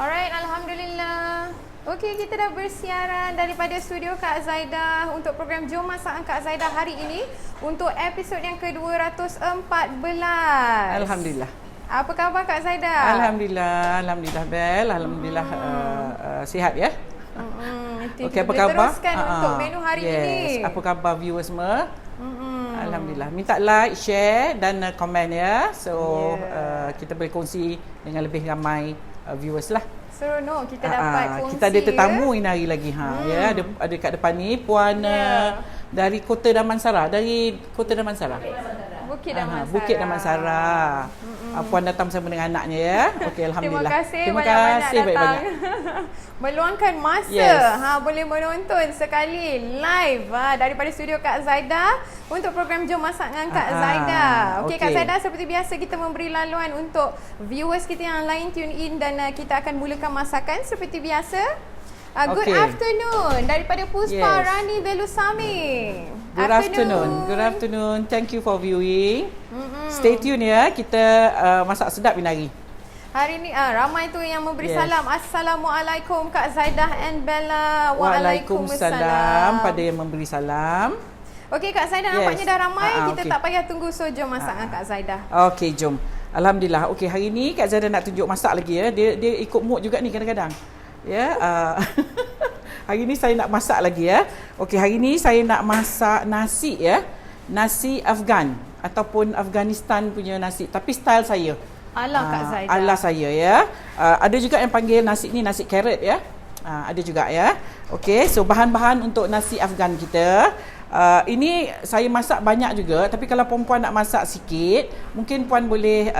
Alright, Alhamdulillah. Okey, kita dah bersiaran daripada studio Kak Zaidah untuk program Jom Masak Kak Zaidah hari ini untuk episod yang ke-214. Alhamdulillah. Apa khabar Kak Zaidah? Alhamdulillah Bel. Alhamdulillah sihat ya. Okey, apa khabar? Teruskan untuk menu hari ini. Apa khabar viewers semua? Alhamdulillah. Minta like, share dan komen ya. So kita boleh kongsi dengan lebih ramai viewers lah. Seronok kita dapat kongsi. Kita ada tetamu ini hari lagi ya. Ada kat depan ni puan dari Kota Damansara, dari Kota Damansara. Bukit Damansara. Bukit Damansara. Puan datang bersama dengan anaknya ya. Okey, alhamdulillah. Terima kasih banyak-banyak. Meluangkan masa boleh menonton sekali live daripada studio Kak Zaidah untuk program Jom Masak dengan Kak Zaidah. Okey, Kak Zaidah, seperti biasa kita memberi laluan untuk viewers kita yang lain tune in dan kita akan mulakan masakan seperti biasa. Good afternoon daripada Puspa Rani Belusami. Good afternoon. Thank you for viewing. Stay tune ya. Kita masak sedap ini hari. Hari ni ramai tu yang memberi salam. Assalamualaikum Kak Zaidah and Bella. Waalaikumsalam pada yang memberi salam. Okey Kak Zaidah, nampaknya dah ramai. Kita tak payah tunggu, so jom masak dengan Kak Zaidah. Okey, jom. Alhamdulillah. Okey, hari ni Kak Zaidah nak tunjuk masak lagi ya. Dia ikut mood juga ni kadang-kadang. Ya, hari ni saya nak masak lagi ya. Okey, hari ni saya nak masak nasi ya. Nasi Afghan ataupun Afghanistan punya nasi, tapi style saya. Ala Kak Zaidah. Ala saya ya. Ada juga yang panggil nasi ni nasi carrot ya. Ada juga ya. Okey, so bahan-bahan untuk nasi Afghan kita. Ini saya masak banyak juga, tapi kalau perempuan nak masak sikit, mungkin puan boleh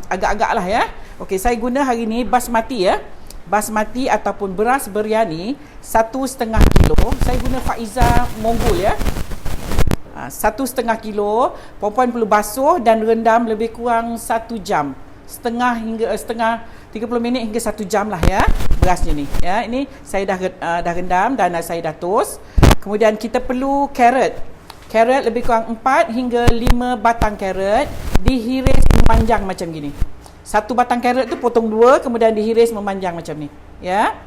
agak-agak lah ya. Okey, saya guna hari ni basmati ya. Basmati ataupun beras biryani 1,5 kilo. Saya guna Faiza Monggol ya. 1,5 kilo. Perempuan perlu basuh dan rendam lebih kurang 1 jam. Setengah 30 minit hingga 1 jam lah ya berasnya ni ya. Ini saya dah rendam dan saya dah toast. Kemudian kita perlu carrot lebih kurang 4 hingga 5 batang carrot dihiris memanjang macam gini. Satu batang carrot tu potong 2, kemudian dihiris memanjang macam ni ya.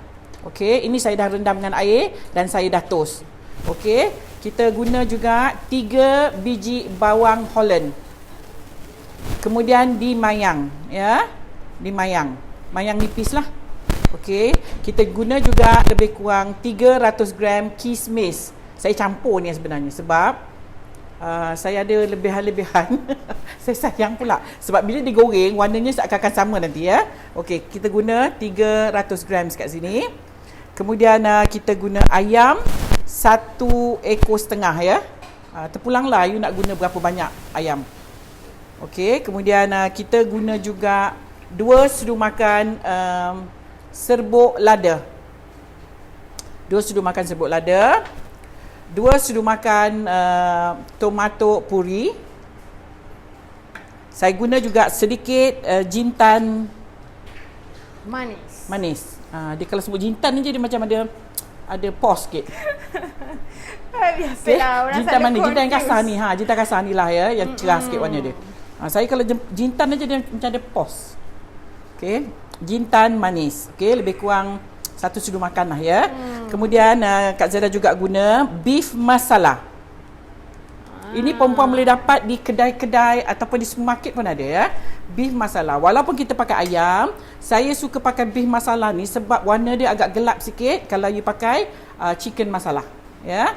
Okey, ini saya dah rendam dengan air dan saya dah toast. Okey, kita guna juga 3 biji bawang Holland. Kemudian dimayang ya. Mayang nipis lah. Okey, kita guna juga lebih kurang 300 gram kismis. Saya campur ni sebenarnya sebab saya ada lebihan. Saya sayang pula sebab bila digoreng warnanya seakan-akan sama nanti ya. Okey, kita guna 300 gram kat sini. Kemudian kita guna ayam 1,5 ekor ya. Terpulanglah you nak guna berapa banyak ayam. Okey, kemudian kita guna juga 2 sudu makan serbuk lada. 2 sudu makan serbuk lada. 2 sudu makan tomato puri. Saya guna juga sedikit jintan manis. Dia kalau sebut jintan ni jadi macam ada pos sikit. Biasalah orang jintan manis, confused. jintan yang kasar ni jintan kasar ni lah ya, yang cerah sikit warna dia. Saya kalau jintan aja dia macam ada pos. Okey, jintan manis. Okey, lebih kurang 1 sudu makan lah ya. Kemudian Kak Zaidah juga guna beef masala. Ini perempuan boleh dapat di kedai-kedai ataupun di supermarket pun ada ya. Beef masala. Walaupun kita pakai ayam, saya suka pakai beef masala ni sebab warna dia agak gelap sikit kalau you pakai chicken masala ya.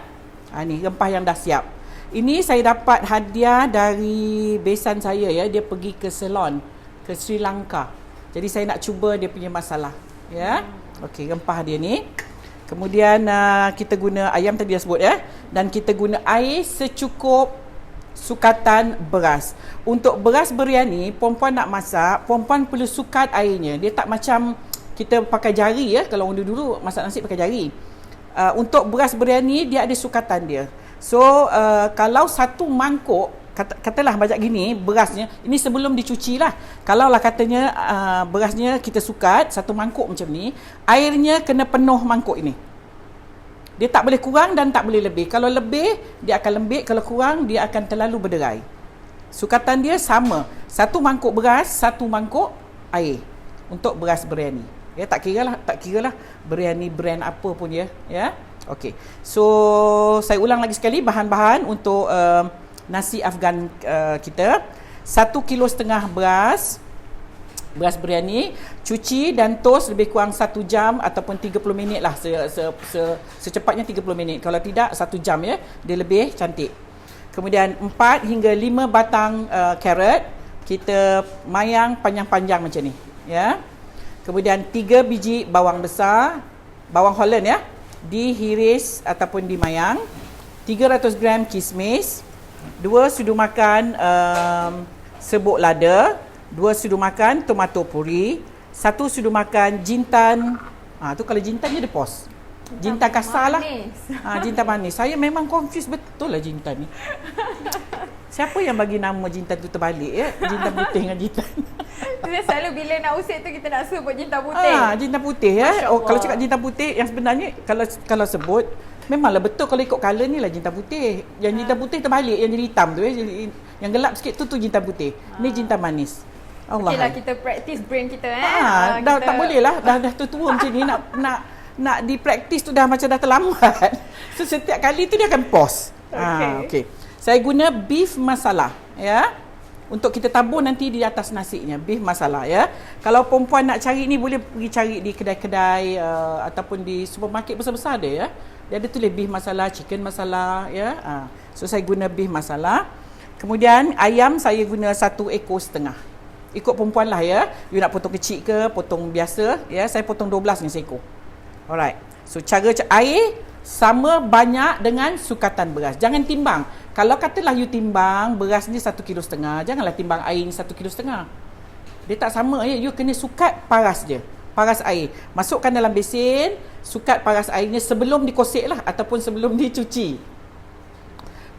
Ni rempah yang dah siap. Ini saya dapat hadiah dari besan saya ya. Dia pergi ke Ceylon, ke Sri Lanka. Jadi saya nak cuba dia punya masalah ya. Okey, rempah dia ni. Kemudian kita guna ayam tadi dah sebut ya. Dan kita guna air secukup sukatan beras. Untuk beras biryani, perempuan nak masak, perempuan perlu sukat airnya. Dia tak macam kita pakai jari ya. Kalau orang dulu masak nasi pakai jari. Untuk beras biryani dia ada sukatan dia. So kalau satu mangkuk, katalah macam gini berasnya, ini sebelum dicuci lah. Kalau lah katanya berasnya kita sukat satu mangkuk macam ni, airnya kena penuh mangkuk ini. Dia tak boleh kurang dan tak boleh lebih. Kalau lebih dia akan lembik, kalau kurang dia akan terlalu berderai. Sukatan dia sama, satu mangkuk beras, satu mangkuk air untuk beras biryani. Ya, tak kira lah biryani brand apa pun ya. Ya. Okey. So, saya ulang lagi sekali bahan-bahan untuk nasi Afghan kita. 1,5 kilo beras biryani, cuci dan toast lebih kurang 1 jam ataupun 30 minit lah, secepatnya 30 minit. Kalau tidak 1 jam ya, dia lebih cantik. Kemudian 4 hingga 5 batang carrot, kita mayang panjang-panjang macam ni ya. Kemudian 3 biji bawang besar, bawang Holland ya, dihiris ataupun dimayang. 300 gram kismis, 2 sudu makan serbuk lada, 2 sudu makan tomato puri, 1 sudu makan jintan. Tu kalau jintan dia ada pos. Jintan kasar lah. Jintan manis. Saya memang confused betul lah jintan ni. Siapa yang bagi nama jintan tu terbalik ya? Jintan putih dengan jintan. Kita selalu bila nak usik tu kita nak sebut jintan putih. Jintan putih ya. Kalau cakap jintan putih yang sebenarnya kalau sebut memanglah betul kalau ikut color ni lah jintan putih. Yang jintan putih terbalik yang jadi hitam tu ya. Yang gelap sikit tu jintan putih. Ni jintan manis. Allah. Okeylah, kita practice brain kita dah kita... tak boleh lah. Dah tua macam ni nak di-practice tu dah macam dah terlambat. So setiap kali tu dia akan pause. Okey. Saya guna beef masala ya. Untuk kita tabur nanti di atas nasinya, beef masala ya. Kalau perempuan nak cari ni boleh pergi cari di kedai-kedai ataupun di supermarket besar-besar dia ya. Dia ada tulis beef masala, chicken masala ya. So saya guna beef masala. Kemudian ayam saya guna 1,5 ekor. Ikut perempuan lah ya. You nak potong kecil ke, potong biasa ya. Saya potong 12 ni seekor. Alright. So cara air sama banyak dengan sukatan beras. Jangan timbang. Kalau katalah you timbang beras ni 1,5 kilo, janganlah timbang air ni 1,5 kilo. Dia tak sama ya. You kena sukat paras je. Paras air. Masukkan dalam besin, sukat paras airnya sebelum dikosek lah ataupun sebelum dicuci.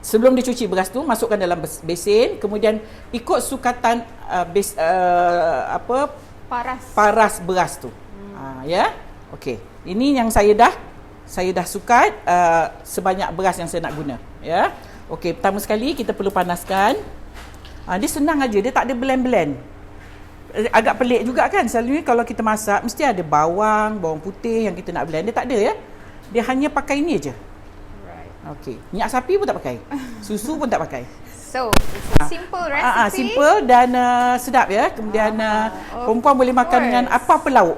Sebelum dicuci beras tu masukkan dalam besin, kemudian ikut sukatan paras beras tu. Ya. Okey. Ini yang saya dah sukat sebanyak beras yang saya nak guna ya. Okey, pertama sekali kita perlu panaskan. Dia senang aja, dia tak ada blend. Agak pelik juga kan, selalunya kalau kita masak mesti ada bawang putih yang kita nak blend. Dia tak ada ya. Dia hanya pakai ini aja. Okey, minyak sapi pun tak pakai. Susu pun tak pakai. So, it's a simple recipe. Simple dan sedap ya. Kemudian perempuan boleh makan dengan apa-apa lauk.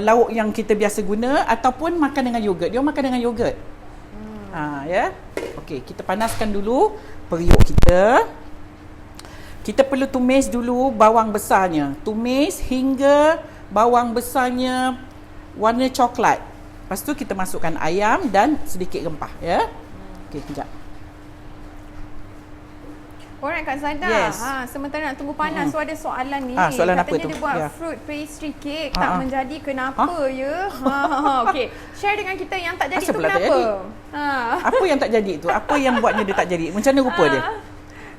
Lauk yang kita biasa guna ataupun makan dengan yogurt. Dia makan dengan yogurt. Ya. Okey, kita panaskan dulu periuk kita. Kita perlu tumis dulu bawang besarnya. Tumis hingga bawang besarnya warna coklat. Lepas tu kita masukkan ayam dan sedikit rempah ya. Okey, kejap. Alright Kak Zaida. Yes. Sementara nak tunggu panas so ada soalan ni. Soalan katanya apa tu? Dia buat fruit pastry cake tak menjadi, kenapa ya? Okey, share dengan kita yang tak jadi tu kenapa? Apa yang tak jadi tu? Apa yang buatnya dia tak jadi? Macam mana rupa dia?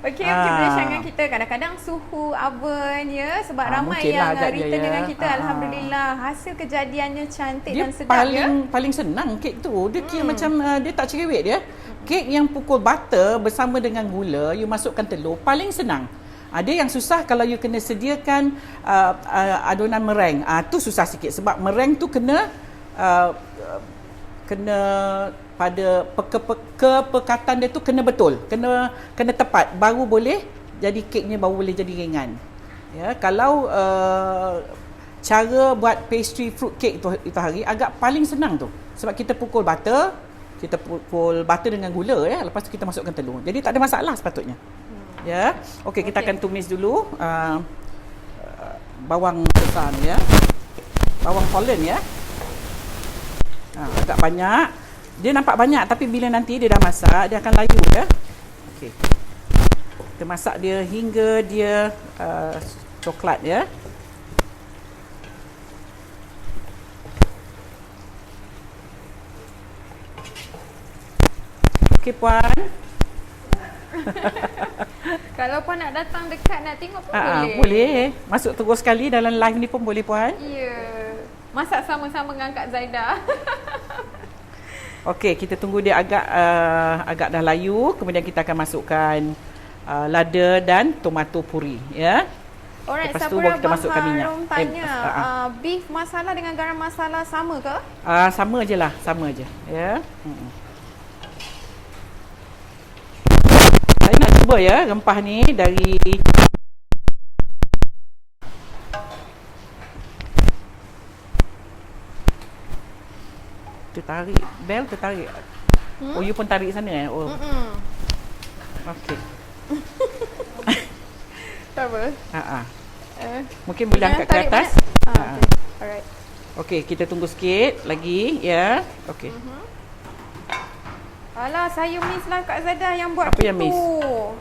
Okey, boleh share dengan kita. Kadang-kadang suhu oven ya, sebab ramai yang return dengan kita. Alhamdulillah, hasil kejadiannya cantik dia dan sedap ya. Paling senang kek tu. Dia kira macam dia tak cerewet dia. Kek yang pukul butter bersama dengan gula, you masukkan telur, paling senang. Ada yang susah kalau you kena sediakan adunan meringue. Tu susah sikit sebab meringue tu kena pada kepekatan dia tu kena betul, kena tepat, baru boleh jadi keknya, baru boleh jadi ringan. Ya, kalau cara buat pastry fruit cake itu hari agak paling senang tu. Sebab kita pukul butter dengan gula ya, lepas tu kita masukkan telur. Jadi tak ada masalah sepatutnya. Ya. Okey, kita akan tumis dulu bawang besar ni ya. Bawang Holland ya. Agak banyak. Dia nampak banyak tapi bila nanti dia dah masak, dia akan layu ya. Okey. Kita masak dia hingga dia coklat ya. Okey puan. Kalau puan nak datang dekat nak tengok pun boleh. Boleh. Masuk terus sekali dalam live ni pun boleh puan. Ya. Masak sama-sama dengan Kak Zaida. Okey, kita tunggu dia agak dah layu, kemudian kita akan masukkan lada dan tomato puri ya. Alright, Lepas tu Sapura baru kita masukkan minyak. Baharum tanya, beef masala dengan garam masala sama ke? Sama je lah, sama je. Ya. Saya nak cuba ya rempah ni dari tertarik. Bel tertarik. Oh, you pun tarik sana Oh. Okey. Tak apa. Mungkin boleh angkat ke atas. Okay. Alright. Okey, kita tunggu sikit lagi ya. Okey. Alah, saya miss lah Kak Zaidah yang buat Apa kek yang tu. miss?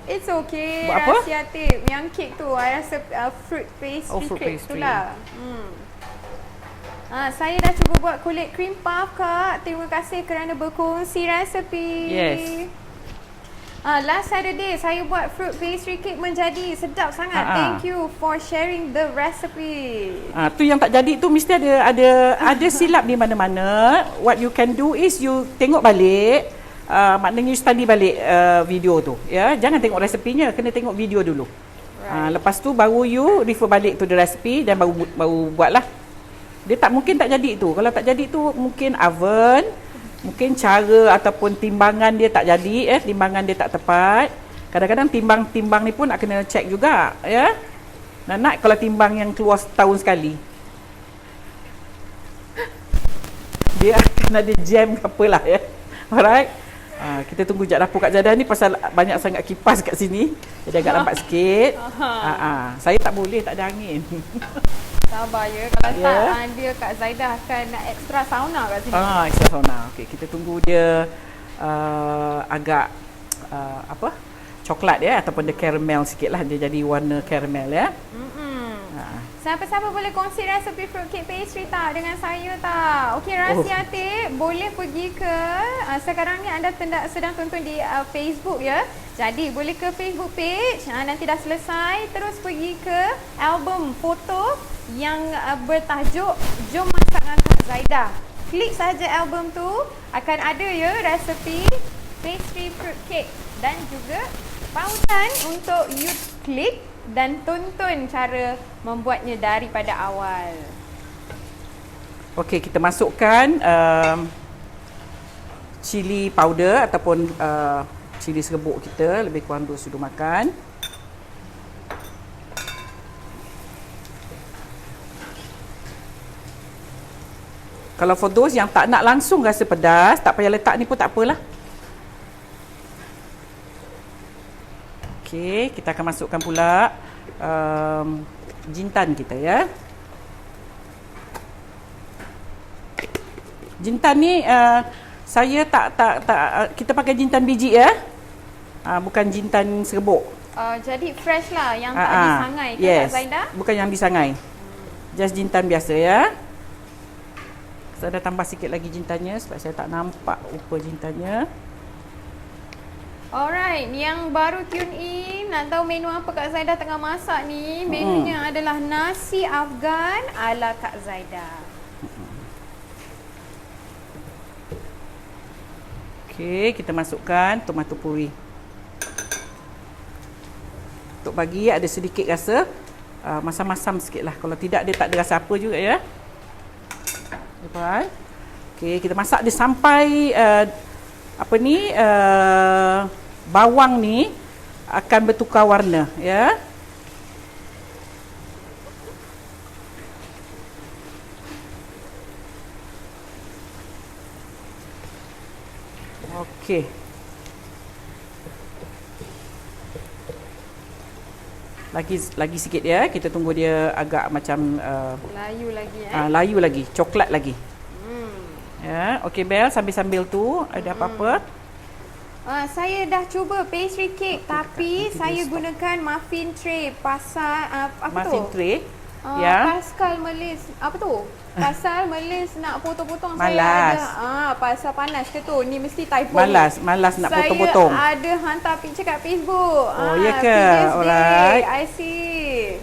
It's okay. Buat apa? Rahsia tip. Yang kek tu, I rasa fruit pastry fruit cake pastry. tu lah. Saya dah cuba buat kulit cream puff Kak. Terima kasih kerana berkongsi resepi. Yes. Last Saturday saya buat fruit pastry cake menjadi sedap sangat. Thank you for sharing the recipe. Tu yang tak jadi tu mesti ada silap di mana-mana. What you can do is you tengok balik. Maknanya you study balik video tu ya. Jangan tengok resepinya, kena tengok video dulu. Lepas tu baru you refer balik to the recipe dan baru buatlah. Dia mungkin tak jadi tu. Kalau tak jadi tu mungkin oven, mungkin cara ataupun timbangan dia tak jadi, timbangan dia tak tepat. Kadang-kadang timbang ni pun nak kena check juga ya. Nak kalau timbang yang keluar setahun sekali, dia akan ada jam ke apalah ya. Alright. Kita tunggu jap dapur Kak Zaidah ni pasal banyak sangat kipas kat sini. Jadi agak lambat sikit. Saya tak boleh, tak ada angin. Sabar ya. Kalau tak, dia Kak Zaidah akan extra sauna kat sini. Extra sauna. Okey, kita tunggu dia agak coklat ya, ataupun dia caramel sikit lah. Dia jadi warna caramel ya. Siapa-siapa boleh kongsi resepi fruit cake pastry tak dengan saya tak? Okey, Rahsia Tip boleh pergi ke sekarang ni anda sedang tonton di Facebook ya. Jadi boleh ke Facebook page, nanti dah selesai terus pergi ke album foto yang bertajuk Jom Masak dengan Kak Zaidah. Klik saja album tu, akan ada ya resepi pastry fruit cake dan juga pautan untuk you klik dan tonton cara membuatnya daripada awal. Okey, kita masukkan cili powder ataupun cili serbuk kita, lebih kurang 2 sudu makan. Kalau for those yang tak nak langsung rasa pedas, tak payah letak ni pun tak apalah. Okey, kita akan masukkan pula jintan kita ya. Jintan ni saya tak kita pakai jintan biji ya. Bukan jintan serbuk. Jadi fresh lah, yang tak disangai ke yes. Kak Zaidah? Bukan yang disangai. Just jintan biasa ya. Saya dah tambah sikit lagi jintannya sebab saya tak nampak rupa jintannya. Alright, yang baru tune in, nak tahu menu apa Kak Zaidah tengah masak ni? Menunya adalah nasi Afghan ala Kak Zaidah. Okey, kita masukkan tomato puri. Untuk bagi ada sedikit rasa masam-masam sikit lah. Kalau tidak dia tak ada rasa apa juga ya. Okey, kita masak dia sampai bawang ni akan bertukar warna ya. Okey. Lagi sikit ya. Kita tunggu dia agak macam layu lagi layu lagi, coklat lagi. Ya, okey Bel, sambil-sambil tu ada apa-apa? Saya dah cuba pastry cake tapi saya gunakan muffin tray pasal muffin tray. Pasal melis apa tu? Pasal melis nak potong-potong malas. Saya ada pasal panas ke tu? Ni mesti typo. Malas nak potong-potong. Saya ada hantar picture kat Facebook. Ya ke? Alright. I see.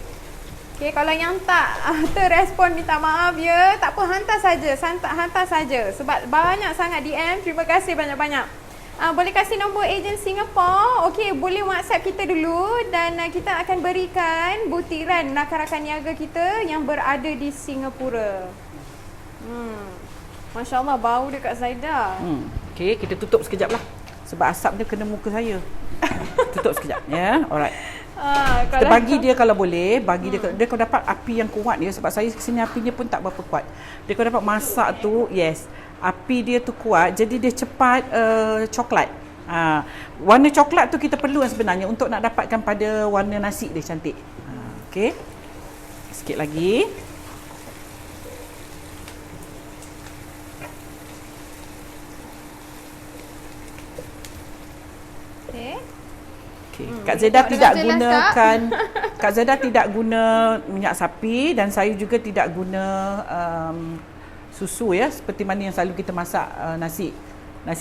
Okay, kalau yang tak terrespon minta maaf ya. Tak apa, hantar saja sebab banyak sangat DM. Terima kasih banyak-banyak. Boleh kasih nombor ejen Singapore. Okey, boleh WhatsApp kita dulu dan kita akan berikan butiran rakan-rakan niaga kita yang berada di Singapura. Masya Allah, bau dia Kak Zaida. Okey, kita tutup sekejap lah. Sebab asap dia kena muka saya. Tutup sekejap, ya. Alright. Kita bagi dia kalau boleh, bagi dia kalau dapat api yang kuat dia, sebab saya kesini apinya pun tak berapa kuat. Dia kalau dapat masak tu, yes, api dia tu kuat, jadi dia cepat coklat. Warna coklat tu kita perlu sebenarnya untuk nak dapatkan pada warna nasi dia cantik. Okey. Sikit lagi. Okay. Kak Zaida tidak gunakan Kak Zaida tidak guna minyak sapi dan saya juga tidak guna susu ya, seperti mana yang selalu kita masak nasi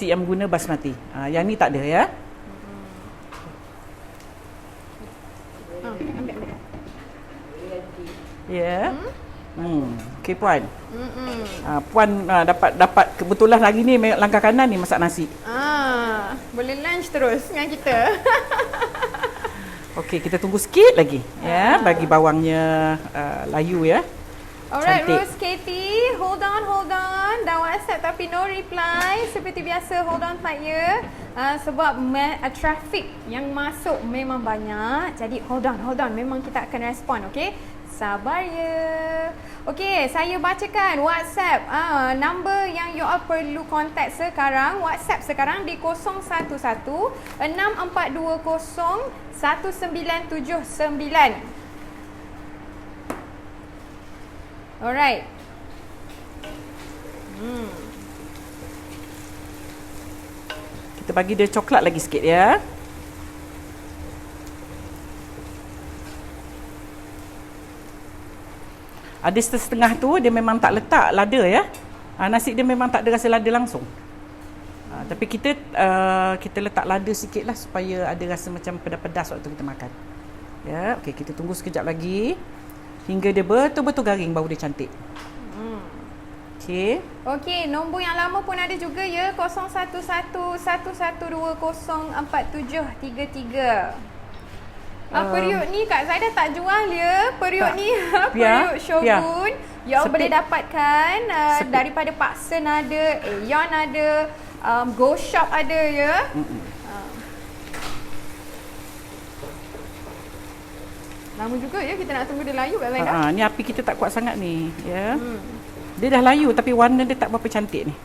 yang guna basmati. Yang ni tak ada ya. Ya. Okey puan. Puan dapat kebetulan hari ni langkah kanan ni masak nasi. Boleh lunch terus dengan kita. Okey, kita tunggu sikit lagi ya, bagi bawangnya layu ya. Alright, Rose Katie, hold on. Dah WhatsApp tapi no reply. Seperti biasa, hold on tight ya. Sebab traffic yang masuk memang banyak. Jadi hold on. Memang kita akan respon, okey? Sabar ya. Okey, saya bacakan WhatsApp. Number yang you all perlu contact sekarang, WhatsApp sekarang di 011 6420 1979. Alright. Kita bagi dia coklat lagi sikit ya. Ada setengah tu dia memang tak letak lada ya. Nasi dia memang tak ada rasa lada langsung. Tapi kita letak lada sikit lah supaya ada rasa macam pedas-pedas waktu kita makan. Ya, okey, kita tunggu sekejap lagi hingga dia betul-betul garing, baru dia cantik. Okey. Okey, nombor yang lama pun ada juga ya, 011 1120 4733. Periuk ni Kak Zaida tak jual ya. Periuk ni periuk Shogun. You boleh dapatkan daripada Pak Sen ada, Aeon ada, Go Shop ada ya. Lama juga ya kita nak tunggu dia layu Kak Zaida. Ni api kita tak kuat sangat ni ya. Dia dah layu tapi warna dia tak berapa cantik ni.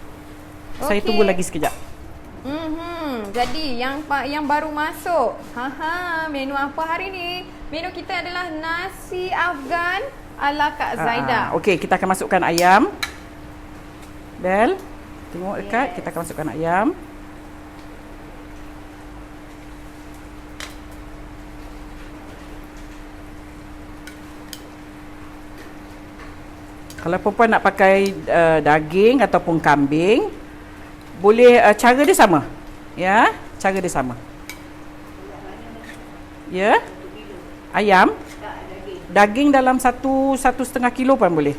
Saya tunggu lagi sekejap. Jadi yang baru masuk. Menu apa hari ni? Menu kita adalah nasi Afghan ala Kak Zaida. Okey, kita akan masukkan ayam. Bel, tengok dekat, kita akan masukkan ayam. Kalau perempuan nak pakai daging ataupun kambing, boleh cara dia sama. Ya, cara dia sama. Ya. Ayam. Daging dalam 1,5 kilo pun boleh.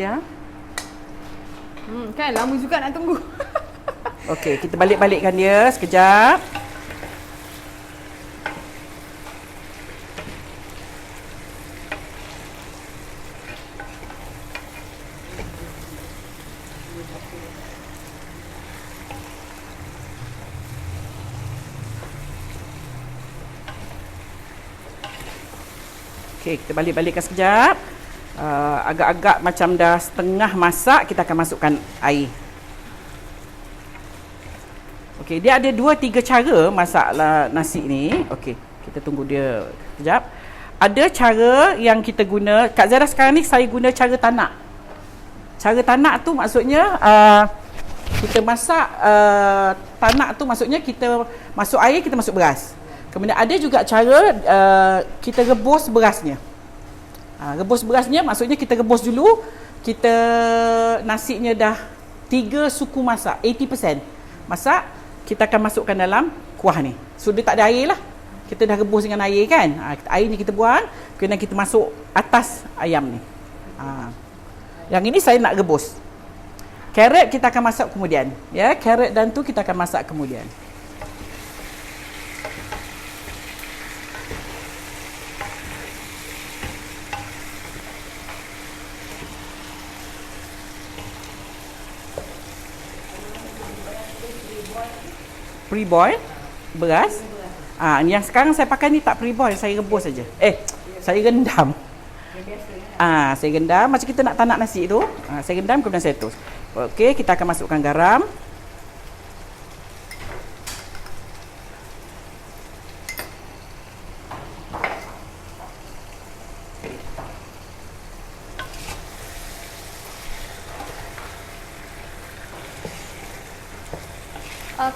Ya. Kan lama juga nak tunggu. Okey, kita balik-balikkan dia sekejap. Okey, kita balik-balikkan sekejap. Agak-agak macam dah setengah masak, kita akan masukkan air. Okey, dia ada 2-3 cara masak nasi ni. Okey, kita tunggu dia sekejap. Ada cara yang kita guna, Kak Zara sekarang ni saya guna cara tanak. Cara tanak tu maksudnya kita masak tanak tu maksudnya kita masuk air, kita masuk beras. Kemudian ada juga cara kita rebus berasnya. Rebus berasnya maksudnya kita rebus dulu, kita nasinya dah 3 suku masak, 80% masak, kita akan masukkan dalam kuah ni. So dia tak ada air lah. kita dah rebus dengan air kan. Air ni kita buang, kemudian kita masuk atas ayam ni. Yang ini saya nak rebus. Carrot kita akan masak kemudian. Ya, carrot dan tu kita akan masak kemudian. Pre-boil beras. Yang sekarang saya pakai ni tak pre-boil, saya rebus saja. Saya rendam. Saya rendam macam kita nak tanak nasi tu. Saya rendam kemudian saya tus. Okey, kita akan masukkan garam.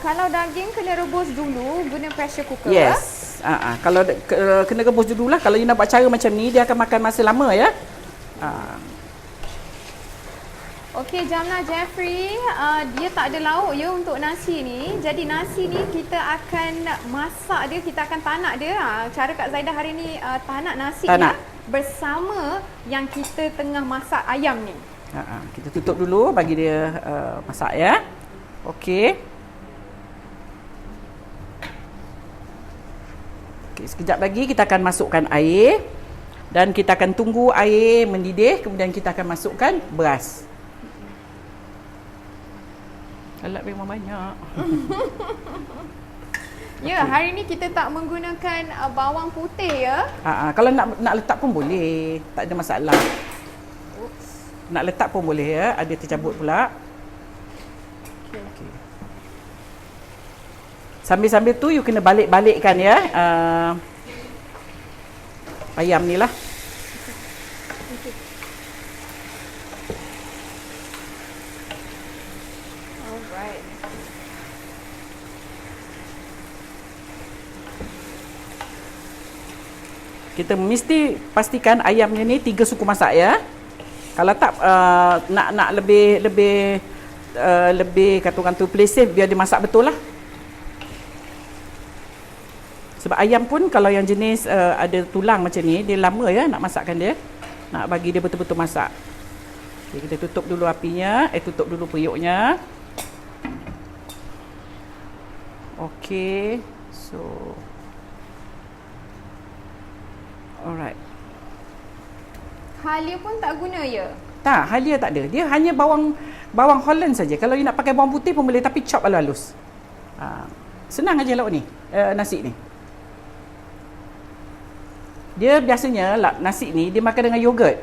Kalau daging kena rebus dulu guna pressure cooker. Yes. Kalau kena rebus dulu lah. Kalau you nak buat cara macam ni, dia akan makan masa lama ya. Okey, Jamna Jeffrey, dia tak ada lauk ya untuk nasi ni. Jadi nasi ni kita akan masak dia, kita akan tanak dia. Cara Kak Zaidah hari ni tanak nasi ya bersama yang kita tengah masak ayam ni. Kita tutup dulu bagi dia masak ya. Okey. Okay, sekejap lagi kita akan masukkan air dan kita akan tunggu air mendidih, kemudian kita akan masukkan beras. Alat memang banyak. Ya, hari ni kita tak menggunakan bawang putih ya. Kalau nak letak pun boleh, tak ada masalah. Nak letak pun boleh ya, ada tercabut pula. Okay. Sambil-sambil tu you kena balik-balikkan ya ayam ni lah. Alright. Kita mesti pastikan ayamnya ni 3 suku masak ya. Kalau tak nak lebih kata orang tu play safe, biar dia masak betul lah. Sebab ayam pun kalau yang jenis ada tulang macam ni, dia lama ya nak masakkan dia. Nak bagi dia betul-betul masak. Okay, kita tutup dulu apinya, tutup dulu periuknya. Okey. So alright. Halia pun tak guna ya? Tak, halia tak ada. Dia hanya bawang Holland saja. Kalau you nak pakai bawang putih pun boleh, tapi chop halus. Senang aja lauk ni, nasi ni. Dia biasanya nasi ni dia makan dengan yogurt.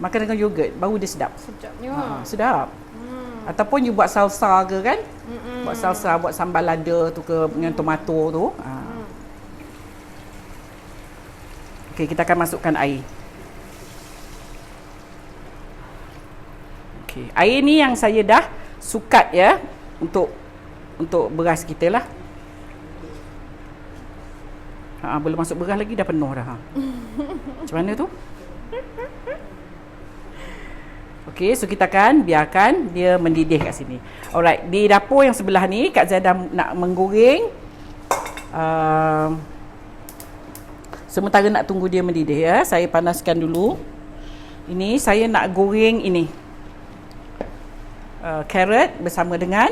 Makan dengan yogurt baru dia sedap. Sedapnya. Sedap. Ataupun you buat salsa ke kan? Buat salsa, buat sambal lada tu ke dengan tomato tu. Okey, kita akan masukkan air. Okey, air ni yang saya dah sukat ya untuk beras kita lah. Belum masuk beras lagi dah penuh dah. Macam mana tu? Okey, so kita akan biarkan dia mendidih kat sini. Alright, di dapur yang sebelah ni Kak Zaidah nak menggoreng. Sementara nak tunggu dia mendidih ya, saya panaskan dulu. Ini saya nak goreng ini. Carrot bersama dengan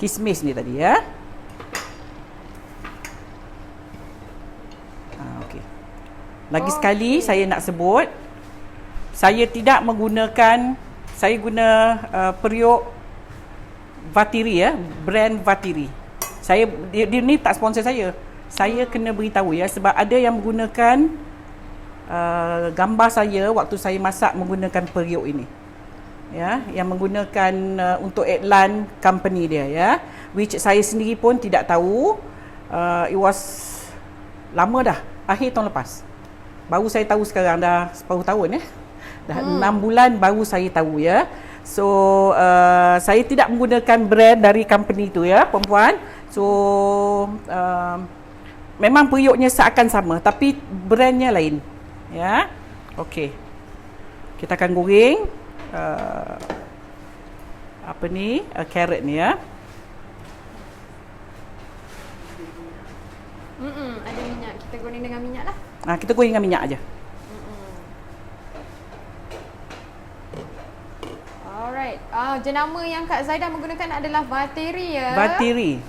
kismis ni tadi ya. Lagi sekali saya nak sebut, saya tidak menggunakan, saya guna periuk Vatiri ya, brand Vatiri. Dia ni tak sponsor saya. Saya kena beritahu ya, sebab ada yang menggunakan gambar saya waktu saya masak menggunakan periuk ini. Ya, yang menggunakan untuk iklan company dia ya, which saya sendiri pun tidak tahu. It was lama dah, akhir tahun lepas. Baru saya tahu sekarang, dah separuh tahun ya. Dah 6 bulan baru saya tahu ya. So saya tidak menggunakan brand dari company tu ya, perempuan. So memang periuknya seakan sama tapi brandnya lain. Ya. Okey. Kita akan goreng carrot ni ya. goreng dengan minyak lah. Kita goreng dengan minyak aja. Alright. Jenama yang Kak Zaidah menggunakan adalah bateri ya. Bateri.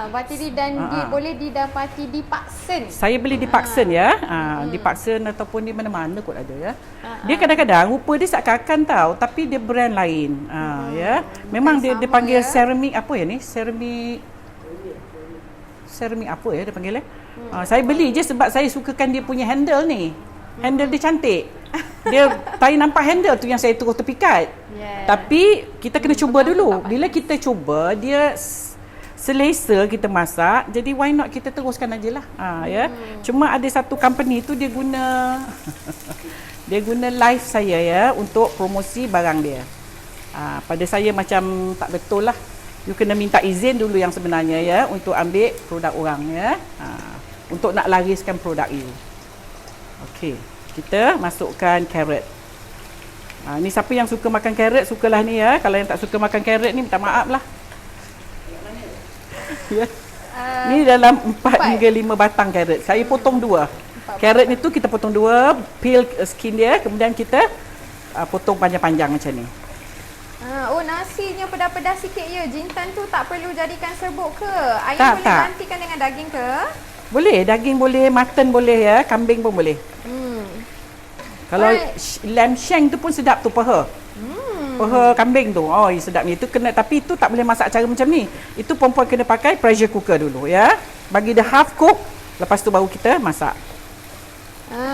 Bateri dan boleh didapati di Paksen. Saya beli di Paksen ya. Di Paksen ataupun di mana-mana kot ada ya. Dia kadang-kadang rupa dia seakan-akan tahu tapi dia brand lain. Ya. Memang dia panggil ceramic apa ya ni? Ceramic apa ya dia panggil saya beli je sebab saya sukakan dia punya handle ni. Handle dia cantik. Dia tayi nampak handle tu yang saya terus terpikat. Tapi kita kena cuba dulu. Bila kita cuba dia selesa kita masak, jadi why not kita teruskan aje lah. Ya. Cuma ada satu company tu dia guna dia guna live saya ya untuk promosi barang dia. Pada saya macam tak betul lah. You kena minta izin dulu yang sebenarnya ya untuk ambil produk orang ya. Untuk nak lariskan produk you. Okey, kita masukkan carrot. Ni siapa yang suka makan carrot sukalah ni ya. Kalau yang tak suka makan carrot ni minta maaf lah. Ya. Ni dalam 4 hingga 5 batang carrot. Saya potong 2. Carrot ni tu kita potong 2, peel skin dia, kemudian kita potong panjang-panjang macam ni. Nasinya pedas-pedas sikit ya. Jintan tu tak perlu jadikan serbuk ke? Ayam Tak, boleh tak. gantikan dengan daging ke? Boleh, daging boleh, mutton boleh ya, kambing pun boleh. Kalau lamb shank tu pun sedap tu paha. Paha kambing tu. Sedap ni. Itu kena, tapi itu tak boleh masak cara macam ni. Itu perempuan kena pakai pressure cooker dulu ya. Bagi dia half cook, lepas tu baru kita masak.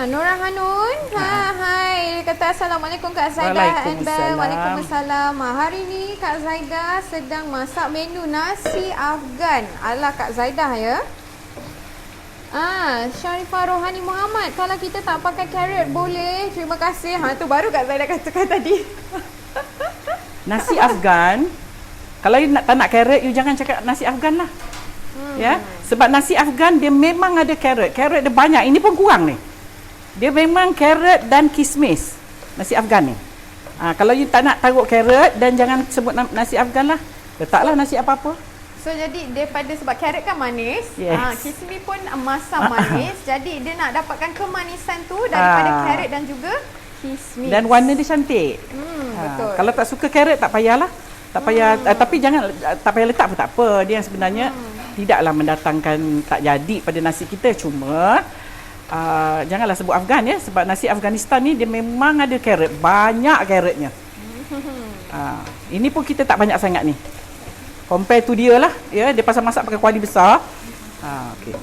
Nora Hanun. Hai. Kata Assalamualaikum Kak Zaidah and Bel. Waalaikumsalam. Hari ni Kak Zaidah sedang masak menu nasi Afghan ala Kak Zaidah ya. Syarifah Rohani Muhammad. Kalau kita tak pakai carrot boleh. Terima kasih. Tu baru Kak Zaidah katakan tadi. Nasi Afghan, kalau you tak nak carrot, you jangan cakap nasi Afghan lah. Ya, sebab nasi Afghan dia memang ada carrot. Carrot dia banyak. Ini pun kurang ni. Dia memang carrot dan kismis. Nasi Afghan ni. Kalau you tak nak taruh carrot dan jangan sebut nasi Afghan lah. Letaklah nasi apa-apa. So jadi daripada sebab carrot kan manis, kismis pun masam manis. Jadi dia nak dapatkan kemanisan tu daripada carrot dan juga kismis. Dan warna dia cantik. Betul. Kalau tak suka carrot tak payahlah. Tak payah tapi jangan tak payah letak pun tak apa. Dia yang sebenarnya tidaklah mendatangkan tak jadi pada nasi kita, cuma janganlah sebut Afghan ya, sebab nasi Afghanistan ni dia memang ada carrot, banyak carrotnya. Ini pun kita tak banyak sangat ni. Compare tu dia lah ya, dia pasal masak pakai kuali besar. Okey.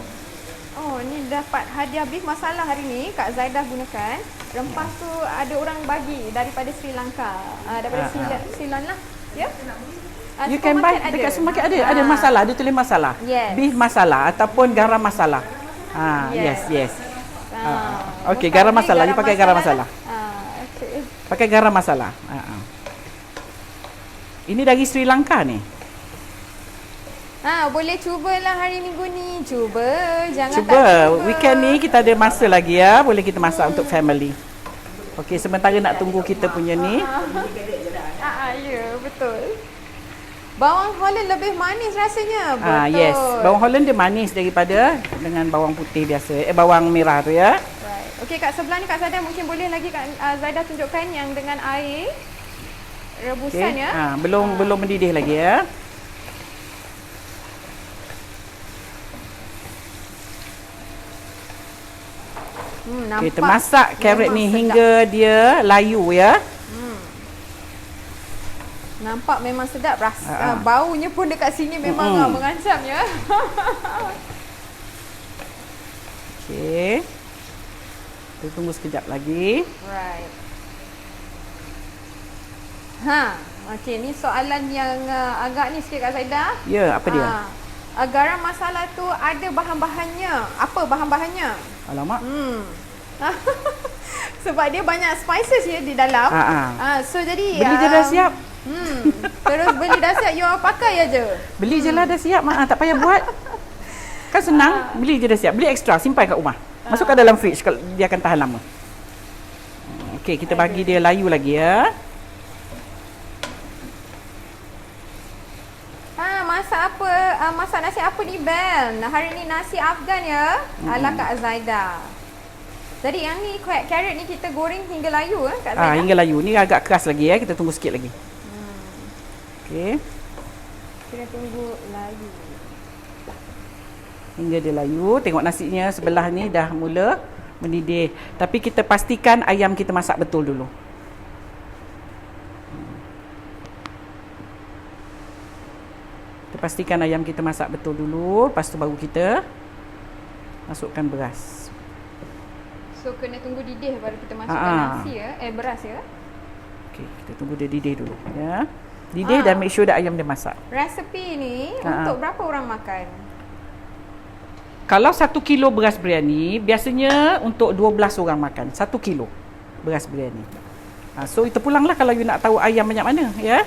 Ni dapat hadiah beef masala hari ni Kak Zaidah gunakan. Rempah tu ada orang bagi daripada Sri Lanka. Daripada Ceylon lah. Ya. You can buy dekat supermarket ada masala, dia tulis masala. Beef masala ataupun garam masala. Yes. Okey, garam masala, you pakai garam masala. Okey. Pakai garam masala. Ini dari Sri Lanka ni. Boleh cubalah hari minggu ni. Cuba. Jangan Cuba. tak cuba. Weekend ni kita ada masa lagi ya. Boleh kita masak untuk family. Okey, sementara nak tunggu kita punya ni. Ya, betul. Bawang Holland lebih manis rasanya. Betul. Yes. Bawang Holland dia manis daripada dengan bawang putih biasa. Bawang merah tu ya. Right. Okey, kat sebelah ni Kak Zaidah mungkin boleh lagi Kak Zaidah tunjukkan yang dengan air rebusan ya. Belum mendidih lagi ya. Kita masak carrot ni hingga dia layu ya. Nampak memang sedap. Rasa baunya pun dekat sini memang mengancam ya. Okey. Kita tunggu sekejap lagi. Right. Okey, ni soalan yang agak ni sikit Kak Zaidah. Ya, apa dia? Garam masala tu ada bahan-bahannya. Apa bahan-bahannya? Alamak. Sebab dia banyak spices ya di dalam. So jadi beli je dah siap. Terus beli dah siap, you pakai aja. Beli je lah dah siap, tak payah buat. Kan senang, beli je dah siap. Beli ekstra, simpan kat rumah. Masukkan dalam fridge, dia akan tahan lama. Okey, kita bagi dia layu lagi ya. Masak apa? masak nasi apa ni Bel? Nah, hari ni nasi Afghan ya. Ala Kak Zaida. Jadi yang ni carrot ni kita goreng hingga layu Kak Zaida. Hingga layu. Ni agak keras lagi ya. Kita tunggu sikit lagi. Okey. Kita tunggu layu. Hingga dia layu. Tengok nasinya sebelah ni dah mula mendidih. Tapi kita pastikan ayam kita masak betul dulu. Kita pastikan ayam kita masak betul dulu. Lepas tu baru kita masukkan beras. So kena tunggu didih baru kita masukkan nasi ya. Beras ya. Okey, kita tunggu dia didih dulu ya. Didih dan make sure dah ayam dia masak. Resepi ni untuk berapa orang makan? Kalau 1 kilo beras biryani, biasanya untuk 12 orang makan. 1 kilo beras biryani. So, itu pulanglah kalau you nak tahu ayam banyak mana. Ya?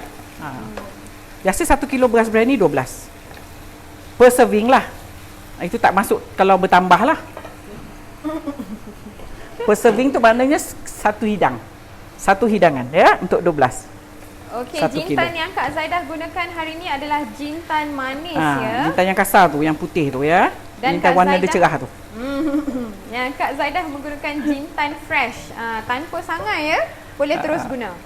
Biasa 1 kilo beras biryani 12. Per serving lah. Itu tak masuk kalau bertambah lah. Per serving tu maknanya 1 hidang. 1 hidangan ya, untuk 12. Okey, jintan yang Kak Zaidah gunakan hari ni adalah jintan manis ya. Jintan yang kasar tu, yang putih tu ya. Dan jintan warna dia cerah tu. Yang Kak Zaidah menggunakan jintan fresh. Tanpa sangai ya. Boleh terus guna.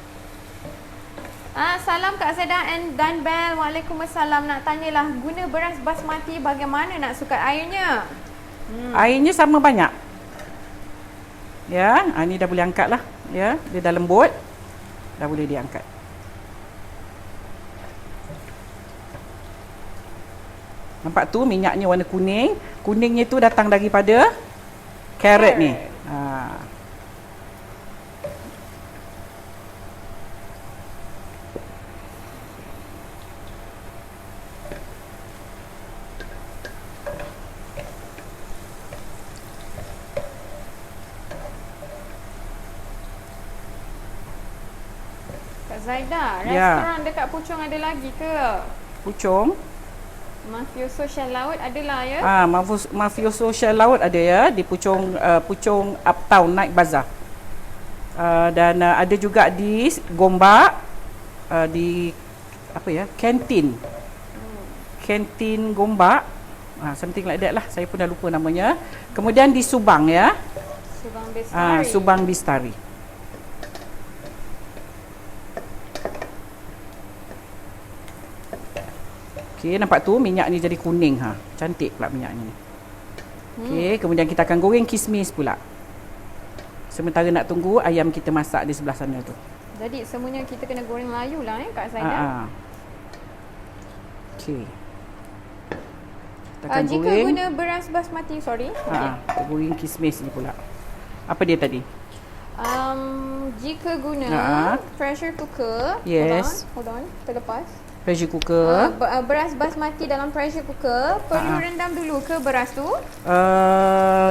Salam Kak Zaidah dan Bel. Waalaikumsalam. Nak tanyalah, guna beras basmati bagaimana nak sukat airnya? Airnya sama banyak. Ya, ni dah boleh angkat lah. Ya, dia dah lembut. Dah boleh diangkat. Nampak tu minyaknya warna kuning. Kuningnya tu datang daripada carrot ni. Kak Zaidah, restoran dekat Puchong ada lagi ke? Puchong? Mafioso Shell Laut adalah ya? Mafioso Shell Laut ada ya di Puchong, Puchong Uptown Night Bazaar. Dan ada juga di Gombak, di apa ya? Kantin. Kantin Gombak. Something like that lah. Saya pun dah lupa namanya. Kemudian di Subang ya. Subang Bestari. Subang Bestari. Okey, nampak tu minyak ni jadi kuning Cantik pula minyak ni. Okey, kemudian kita akan goreng kismis pula. Sementara nak tunggu ayam kita masak di sebelah sana tu. Jadi semuanya kita kena goreng layu lah Kak Zaidah. Okey. Kita akan jika goreng. Guna beras basmati, Kita goreng kismis ni pula. Apa dia tadi? Jika guna pressure cooker. Yes. Hold on. Terlepas. Pressure cooker. Beras basmati dalam pressure cooker perlu rendam dulu ke beras tu?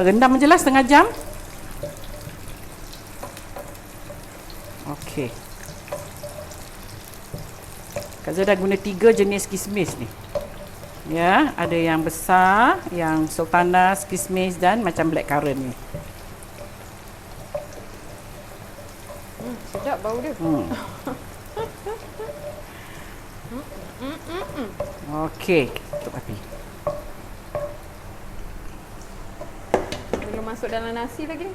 Rendam je lah setengah jam. Okey. Kak Zaidah guna 3 jenis kismis ni. Ya, ada yang besar, yang sultanas, kismis dan macam blackcurrant ni. Sedap bau dia. Okey, tutup api. Belum masuk dalam nasi lagi.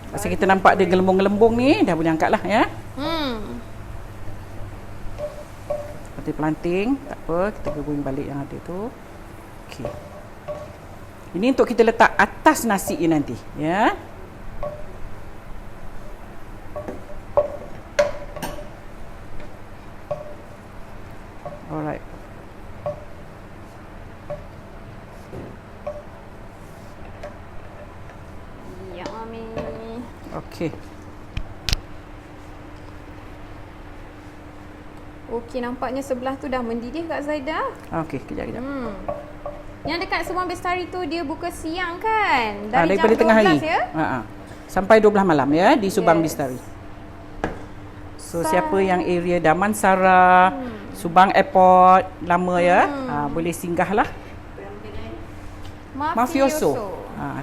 Masa kita nampak dia gelembung-gelembung ni, dah boleh angkat lah ya. Pelanting, tak apa, kita goreng balik yang ada tu. Okey. Ini untuk kita letak atas nasi ni nanti, ya. Alright. Yummy. Okey. Okey, nampaknya sebelah tu dah mendidih Kak Zaidah. Okey, kejap. Yang dekat Subang Bestari tu dia buka siang kan? Daripada jam tengah 12 hari. Ya? Sampai 12 malam ya di Subang Bestari. So siapa yang area Damansara, Subang Airport lama ya, boleh singgahlah. Mafioso.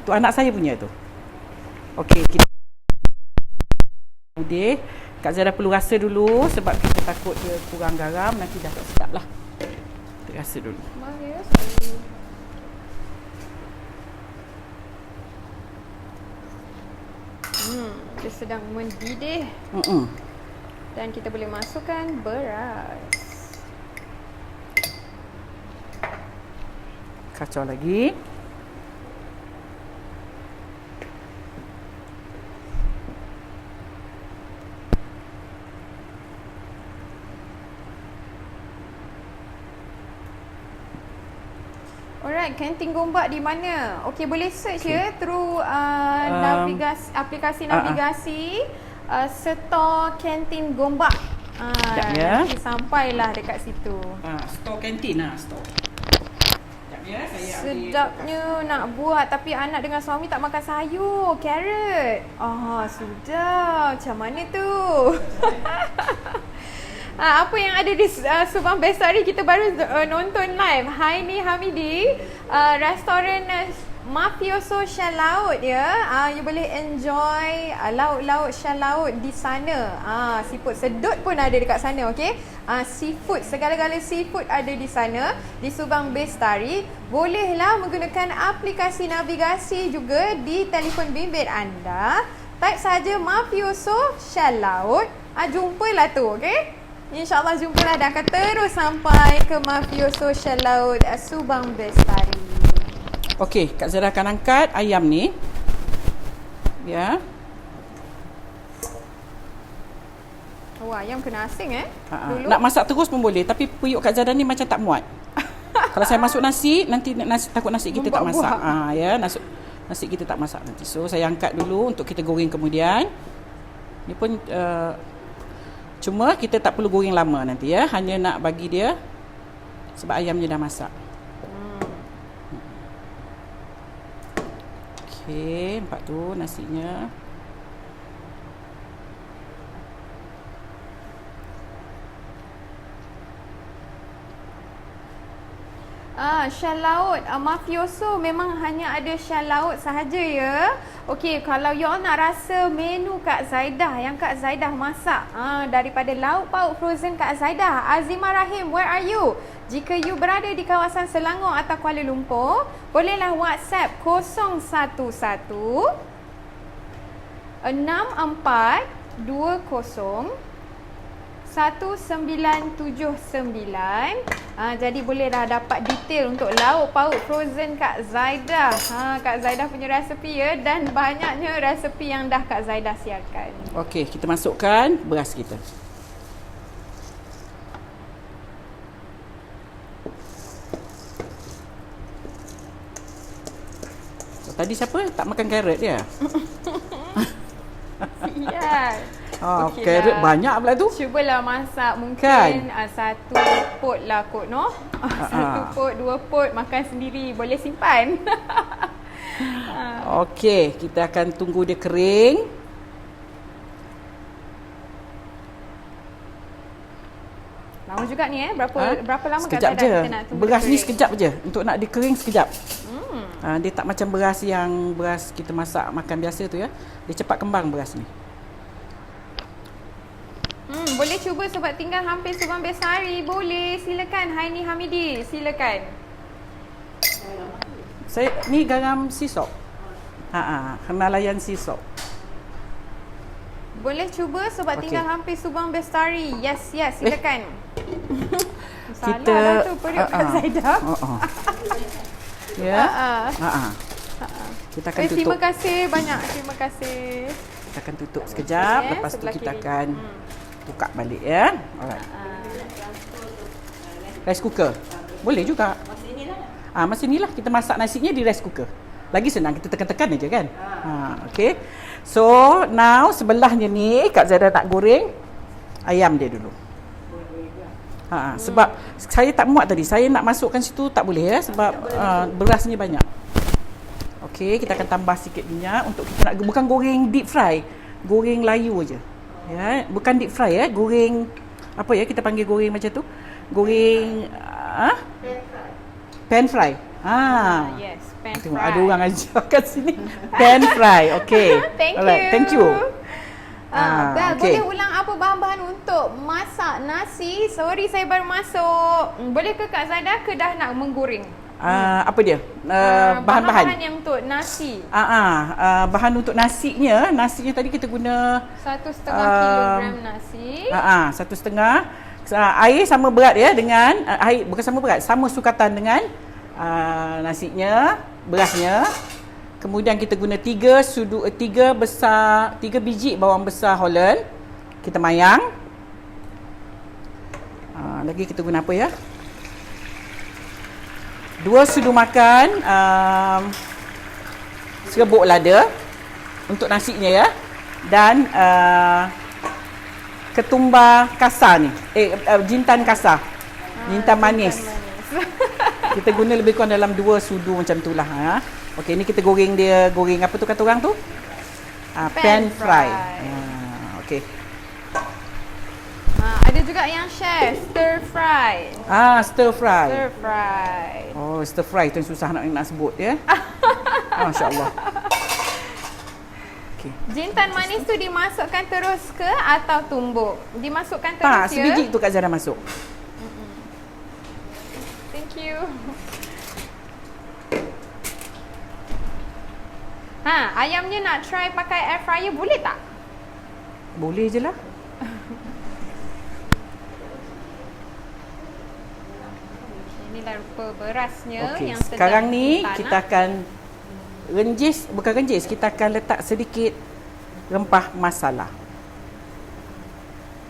Tu anak saya punya tu. Okey, kita Kak Zaidah perlu rasa dulu sebab kita takut dia kurang garam, nanti dah tak sedap lah. Kita Rasa dulu. Manis. Dia sedang mendidih. Dan kita boleh masukkan beras. Kacau lagi. Alright, kantin Gombak di mana? Okey, boleh search ya through aplikasi navigasi store kantin Gombak. Sekejap ya. Nanti sampailah dekat situ. Store kantin store. Sekejap ya, saya ambil. Sedapnya nak buat tapi anak dengan suami tak makan sayur, carrot. Sudah. Macam mana tu? Apa yang ada di Subang Bestari kita baru nonton live. Haini Hamidi, restoran Mafioso Shell Laut ya. You boleh enjoy laut-laut shell laut di sana. Seafood sedut pun ada dekat sana, okey. Seafood, segala-gala seafood ada di sana di Subang Bestari. Bolehlah menggunakan aplikasi navigasi juga di telefon bimbit anda. Type saja Mafioso Shell Laut. Jumpalah tu, okey. InsyaAllah jumpalah dan akan terus sampai ke Mafioso Shell Laut Subang Bestari. Okey, Kak Zara akan angkat ayam ni. Ya. Ayam kena asing dulu. Nak masak terus pun boleh, tapi periuk Kak Zara ni macam tak muat. Kalau saya masuk nasi, nanti takut nasi kita tak masak. Ya, nasi kita tak masak nanti. So saya angkat dulu untuk kita goreng kemudian. Ni pun cuma kita tak perlu goreng lama nanti ya. Hanya nak bagi dia sebab ayamnya dah masak. Okey, nampak tu nasinya. Shell laut Mafioso memang hanya ada shell laut sahaja ya. Okey, kalau you all nak rasa menu Kak Zaidah yang Kak Zaidah masak daripada lauk pauk frozen Kak Zaidah, Azimah Rahim, where are you? Jika you berada di kawasan Selangor atau Kuala Lumpur, bolehlah WhatsApp 011 64 20 1979. Jadi boleh dah dapat detail untuk lauk pauk frozen Kak Zaidah. Kak Zaidah punya resepi ya, dan banyaknya resepi yang dah Kak Zaidah siapkan. Okey, kita masukkan beras kita. Tadi siapa tak makan carrot dia? Yes. Carrot banyak pula tu. Cubalah masak mungkin Kan? Satu pot lah kot satu pot, 2 pot makan sendiri, boleh simpan. Okey, kita akan tunggu dia kering. Lama juga ni berapa lama sekejap Kak Zaidah kita nak tunggu? Beras ni sekejap je. Untuk nak dia kering sekejap. Dia tak macam beras kita masak makan biasa tu ya. Dia cepat kembang beras ni. Boleh cuba sobat tinggal hampir Subang Bestari. Boleh, silakan Haini Hamidi, silakan. Saya ni garam sea salt. Himalayan sea salt. Boleh cuba sobat tinggal hampir Subang Bestari. Yes, silakan. Kita Salah tu periuk Kak Zaidah. Ya. Kita akan tutup. Terima kasih banyak. Terima kasih. Kita akan tutup sekejap. Lepas tu kita akan buka balik ya. Alright. Rice cooker. Boleh juga. Masa inilah kita masak nasinya di rice cooker. Lagi senang, kita tekan-tekan aja kan. Okey. So, now sebelahnya ni Kak Zaidah nak goreng ayam dia dulu. Sebab saya tak muat tadi. Saya nak masukkan situ tak boleh ya sebab berasnya banyak. Okey, kita akan tambah sikit minyak untuk kita nak bukan goreng deep fry. Goreng layu aja. Ya, bukan deep fry ya, goreng apa ya kita panggil goreng macam tu? Goreng pan fry. Yes, pan Tengok, fry. ada orang ajar kat sini. Pan fry. Okey. Thank Alright, you. thank you. Bel, okey. boleh ulang apa bahan-bahan untuk masak nasi? Sorry, saya baru masuk. Boleh ke Kak Zaida ke dah nak menggoreng? Apa dia? Bahan-bahan. yang untuk nasi. Bahan untuk nasinya tadi kita guna 1,5 kilogram nasi. 1,5. Air sama berat ya dengan air, bukan sama berat, sama sukatan dengan nasinya, berasnya. Kemudian kita guna 3 biji bawang besar Holland. Kita mayang. Lagi kita guna apa ya? 2 sudu makan serbuk lada untuk nasinya ya. Dan ketumbar kasar ni. Jintan kasar. Jintan manis. Kita guna lebih kurang dalam 2 sudu macam itulah. Okey, ni kita goreng apa tu kata orang tu? Pan fry. Okey. Ada juga yang share stir fry. Stir fry. Stir fry. Oh, stir fry tu yang susah nak sebut ya. Masya-Allah. Okey. Jintan manis tu dimasukkan terus ke atau tumbuk? Dimasukkan terus Tak, sebiji tu Kak Zara masuk. Thank you. Ayamnya nak try pakai air fryer boleh tak? Boleh je lah. Inilah rupa berasnya Okey, yang sedang sekarang ni ditanam. kita akan kita akan letak sedikit rempah masala.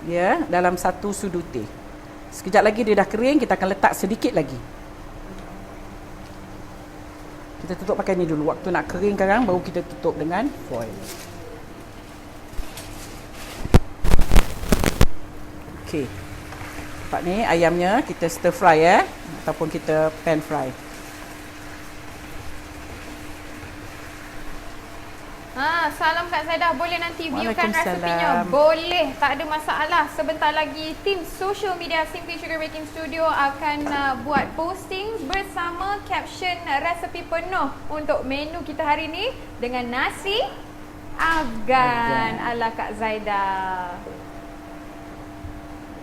Ya, dalam 1 sudu teh. Sekejap lagi dia dah kering, kita akan letak sedikit lagi. Kita tutup pakai ni dulu. Waktu nak kering sekarang baru kita tutup dengan foil. Okey. Nampak ni ayamnya kita stir fry ataupun kita pan fry. Salam Kak Zaida, boleh nanti viewkan Waalaikumsalam. resepinya? Boleh, tak ada masalah. Sebentar lagi tim social media Simply Sugar Baking Studio akan buat posting bersama caption resepi penuh untuk menu kita hari ni dengan nasi agan ala Kak Zaida.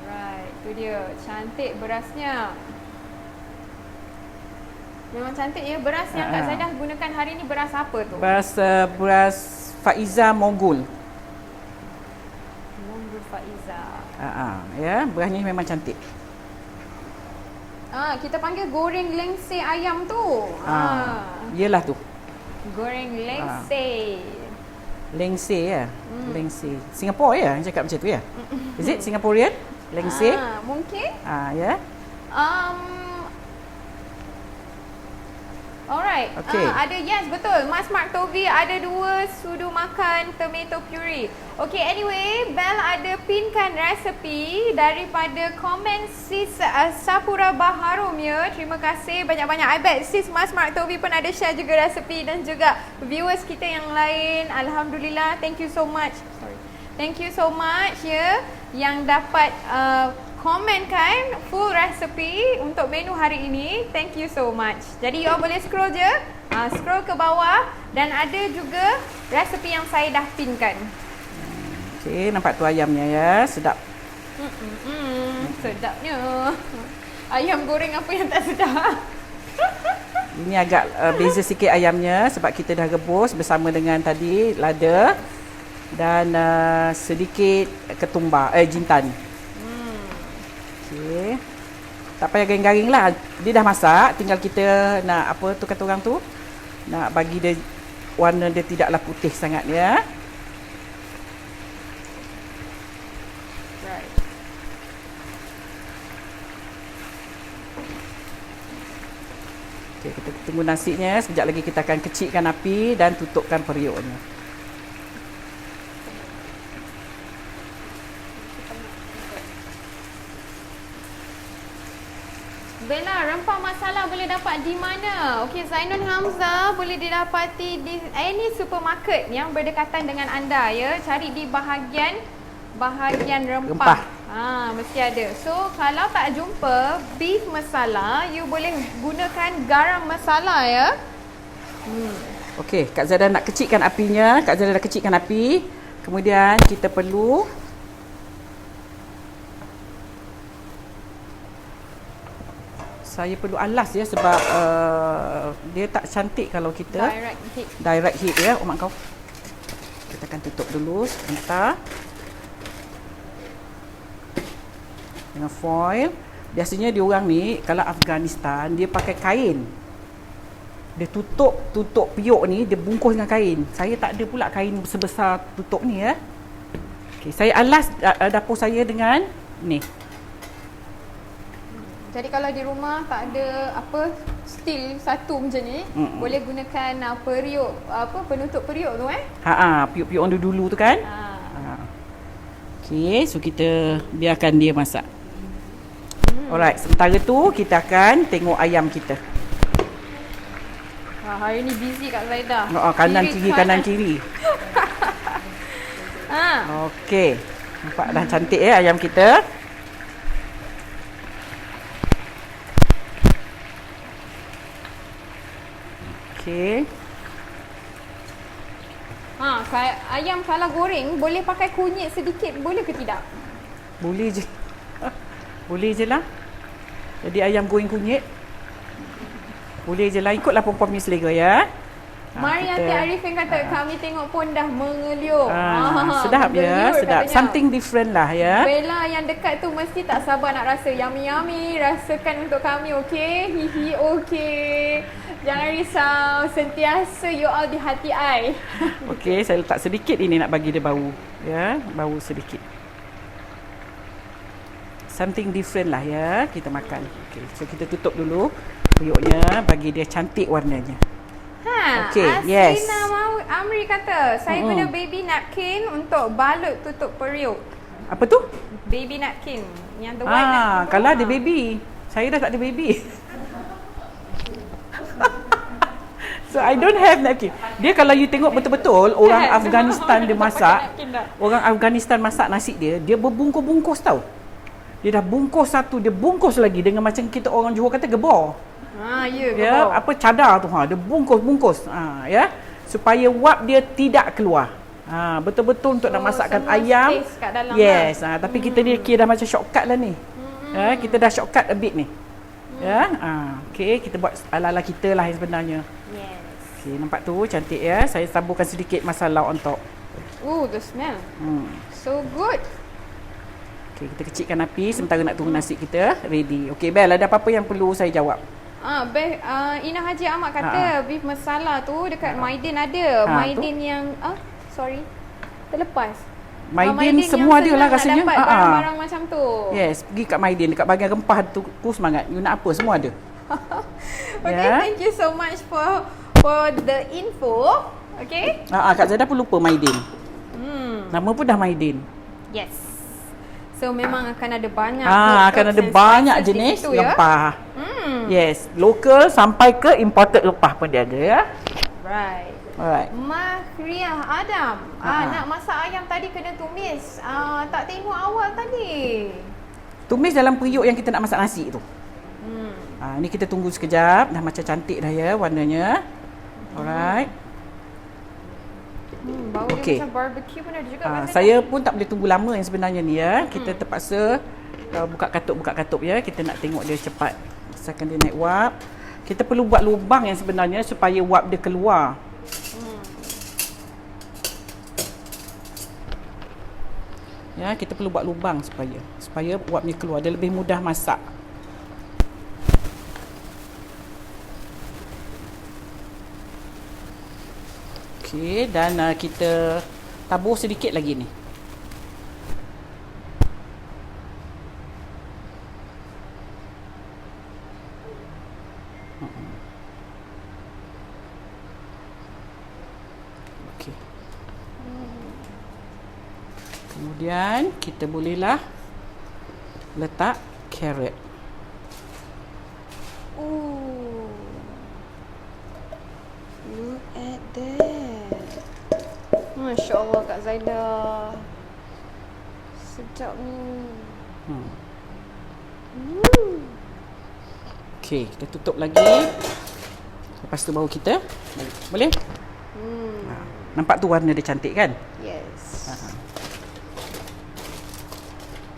Right, tu dia. Cantik berasnya. Memang cantik ya beras yang Kak Zaida gunakan hari ni. Beras apa tu? Beras Faiza Mogul. Mogul Faiza. Ya, beras ni memang cantik. Kita panggil goreng lengse ayam tu. Yelah tu. Goreng lengse. Lengse ya. Lengse. Singapore ya yang cakap macam tu ya. Is it Singaporean? Lengse? Mungkin. Ya. Alright. Okay. Ada, yes, betul. Mas Mark Tovi ada 2 sudu makan tomato puree. Okay, anyway, Bel ada pinkan resepi daripada komen sis Sapura Baharum ya. Terima kasih banyak-banyak. I bet sis Mas Mark Tovi pun ada share juga resepi dan juga viewers kita yang lain. Alhamdulillah, thank you so much. Thank you so much ya yang dapat komen kan full recipe untuk menu hari ini. Thank you so much. Jadi you all boleh scroll je, scroll ke bawah dan ada juga resipi yang saya dah pinkan. Okey, nampak tu ayamnya ya, sedap. Sedapnya. Ayam goreng apa yang tak sedap? Ini agak beza sikit ayamnya sebab kita dah rebus bersama dengan tadi lada dan sedikit ketumbar, jintan. Okey. Tak payah garing-garing lah. Dia dah masak, tinggal kita nak apa tu kata orang tu, nak bagi dia warna dia tidaklah putih sangat ya. Right. Okey, kita tunggu nasinya. Sekejap lagi kita akan kecilkan api dan tutupkan periuknya. Bella, rempah masala boleh dapat di mana? Okey, Zainun Hamzah boleh didapati di any supermarket yang berdekatan dengan anda ya. Cari di bahagian rempah. Mesti ada. So, kalau tak jumpa beef masala, you boleh gunakan garam masala ya. Okey, Kak Zada nak kecilkan apinya. Kak Zada dah kecilkan api. Kemudian kita perlu saya perlu alas ya sebab dia tak cantik kalau kita direct heat ya. Oh mak kau. Kita akan tutup dulu sebentar. Dengan foil. Biasanya diorang ni kalau Afghanistan dia pakai kain. Dia tutup periuk ni dia bungkus dengan kain. Saya tak ada pula kain sebesar tutup ni ya. Okey, saya alas dapur saya dengan ni. Jadi kalau di rumah tak ada apa steel satu macam ni, boleh gunakan periuk penutup periuk tu periuk-periuk on dulu tu kan. Okey, so kita biarkan dia masak. Alright, sementara tu kita akan tengok ayam kita. Hari ni busy Kak Zaida. Kanan kiri. Okey. Nampak dah cantik ya ayam kita. Okey. Ayam kalau goreng boleh pakai kunyit sedikit, boleh ke tidak? Boleh je. Boleh je lah. Jadi ayam goreng kunyit. Boleh je lah. Ikutlah perempuan punya selera ya. Mari Aunty Arifin kata kami tengok pun dah mengeliuk. Sedap ya, sedap. Katanya. Something different lah ya. Bella yang dekat tu mesti tak sabar nak rasa. Yummy, rasakan untuk kami, okey? Hihi, okey. Jangan risau, sentiasa you all di hati I. Okey, saya letak sedikit ini nak bagi dia bau. Ya, bau sedikit. Something different lah ya, kita makan. Okey, so kita tutup dulu periuknya bagi dia cantik warnanya. Okey, yes. Aslina Amri kata, saya guna baby napkin untuk balut tutup periuk. Apa tu? Baby napkin. Yang the white napkin. Kalau ada baby. Saya dah tak ada baby. So I don't have napkin. Dia kalau you tengok betul-betul orang Afghanistan dia masak. Orang Afghanistan masak nasi dia berbungkus-bungkus tau. Dia dah bungkus satu, dia bungkus lagi dengan macam kita orang Johor kata gebor. Ya, apa cadar tu dia bungkus-bungkus. Ya. Supaya wap dia tidak keluar. Betul-betul untuk nak masakkan ayam. Yes, tapi kita ni kira dah macam shortcut lah ni. Ya, kita dah shortcut a bit ni. Ya. Okey, kita buat ala-ala kita lah yang sebenarnya. Yes. Okey, nampak tu cantik ya. Saya taburkan sedikit masala on top. The smell. So good. Okay, kita kecilkan api sementara nak tunggu nasi kita ready. Okey, Bel, ada apa-apa yang perlu saya jawab? Ina Haji Ahmad kata beef masala tu dekat Maidin ada. Maidin yang sorry. Terlepas. Maidin semua ada lah rasanya. Dapat barang-barang macam tu. Yes, pergi kat Maidin dekat bahagian rempah tu semangat. You nak apa semua ada. Okay, thank you so much for the info. Okay? Kak Zaida pun lupa Maidin. Nama pun dah Maidin. Yes. So memang akan ada banyak akan ada banyak jenis rempah. Yes, lokal sampai ke imported rempah pun dia ada ya. Right. Alright. Mahriah Adam. Nak masak ayam tadi kena tumis. Tak tengok awal tadi. Tumis dalam periuk yang kita nak masak nasi tu. Ni kita tunggu sekejap. Dah macam cantik dah ya warnanya. Alright. Bau dia macam barbecue pun ada juga. Saya pun tak boleh tunggu lama yang sebenarnya ni ya. Kita terpaksa buka katup ya. Kita nak tengok dia cepat. Asalkan dia naik wap. Kita perlu buat lubang yang sebenarnya supaya wap dia keluar. Ya, kita perlu buat lubang supaya wapnya keluar. Dia lebih mudah masak. Okey, dan kita tabur sedikit lagi ni. Okey. Kemudian kita bolehlah letak carrot. Look at that. Masya Allah Kak Zaida. Sedap ni. Okey, kita tutup lagi. Lepas tu baru kita boleh? Nampak tu warna dia cantik kan? Yes.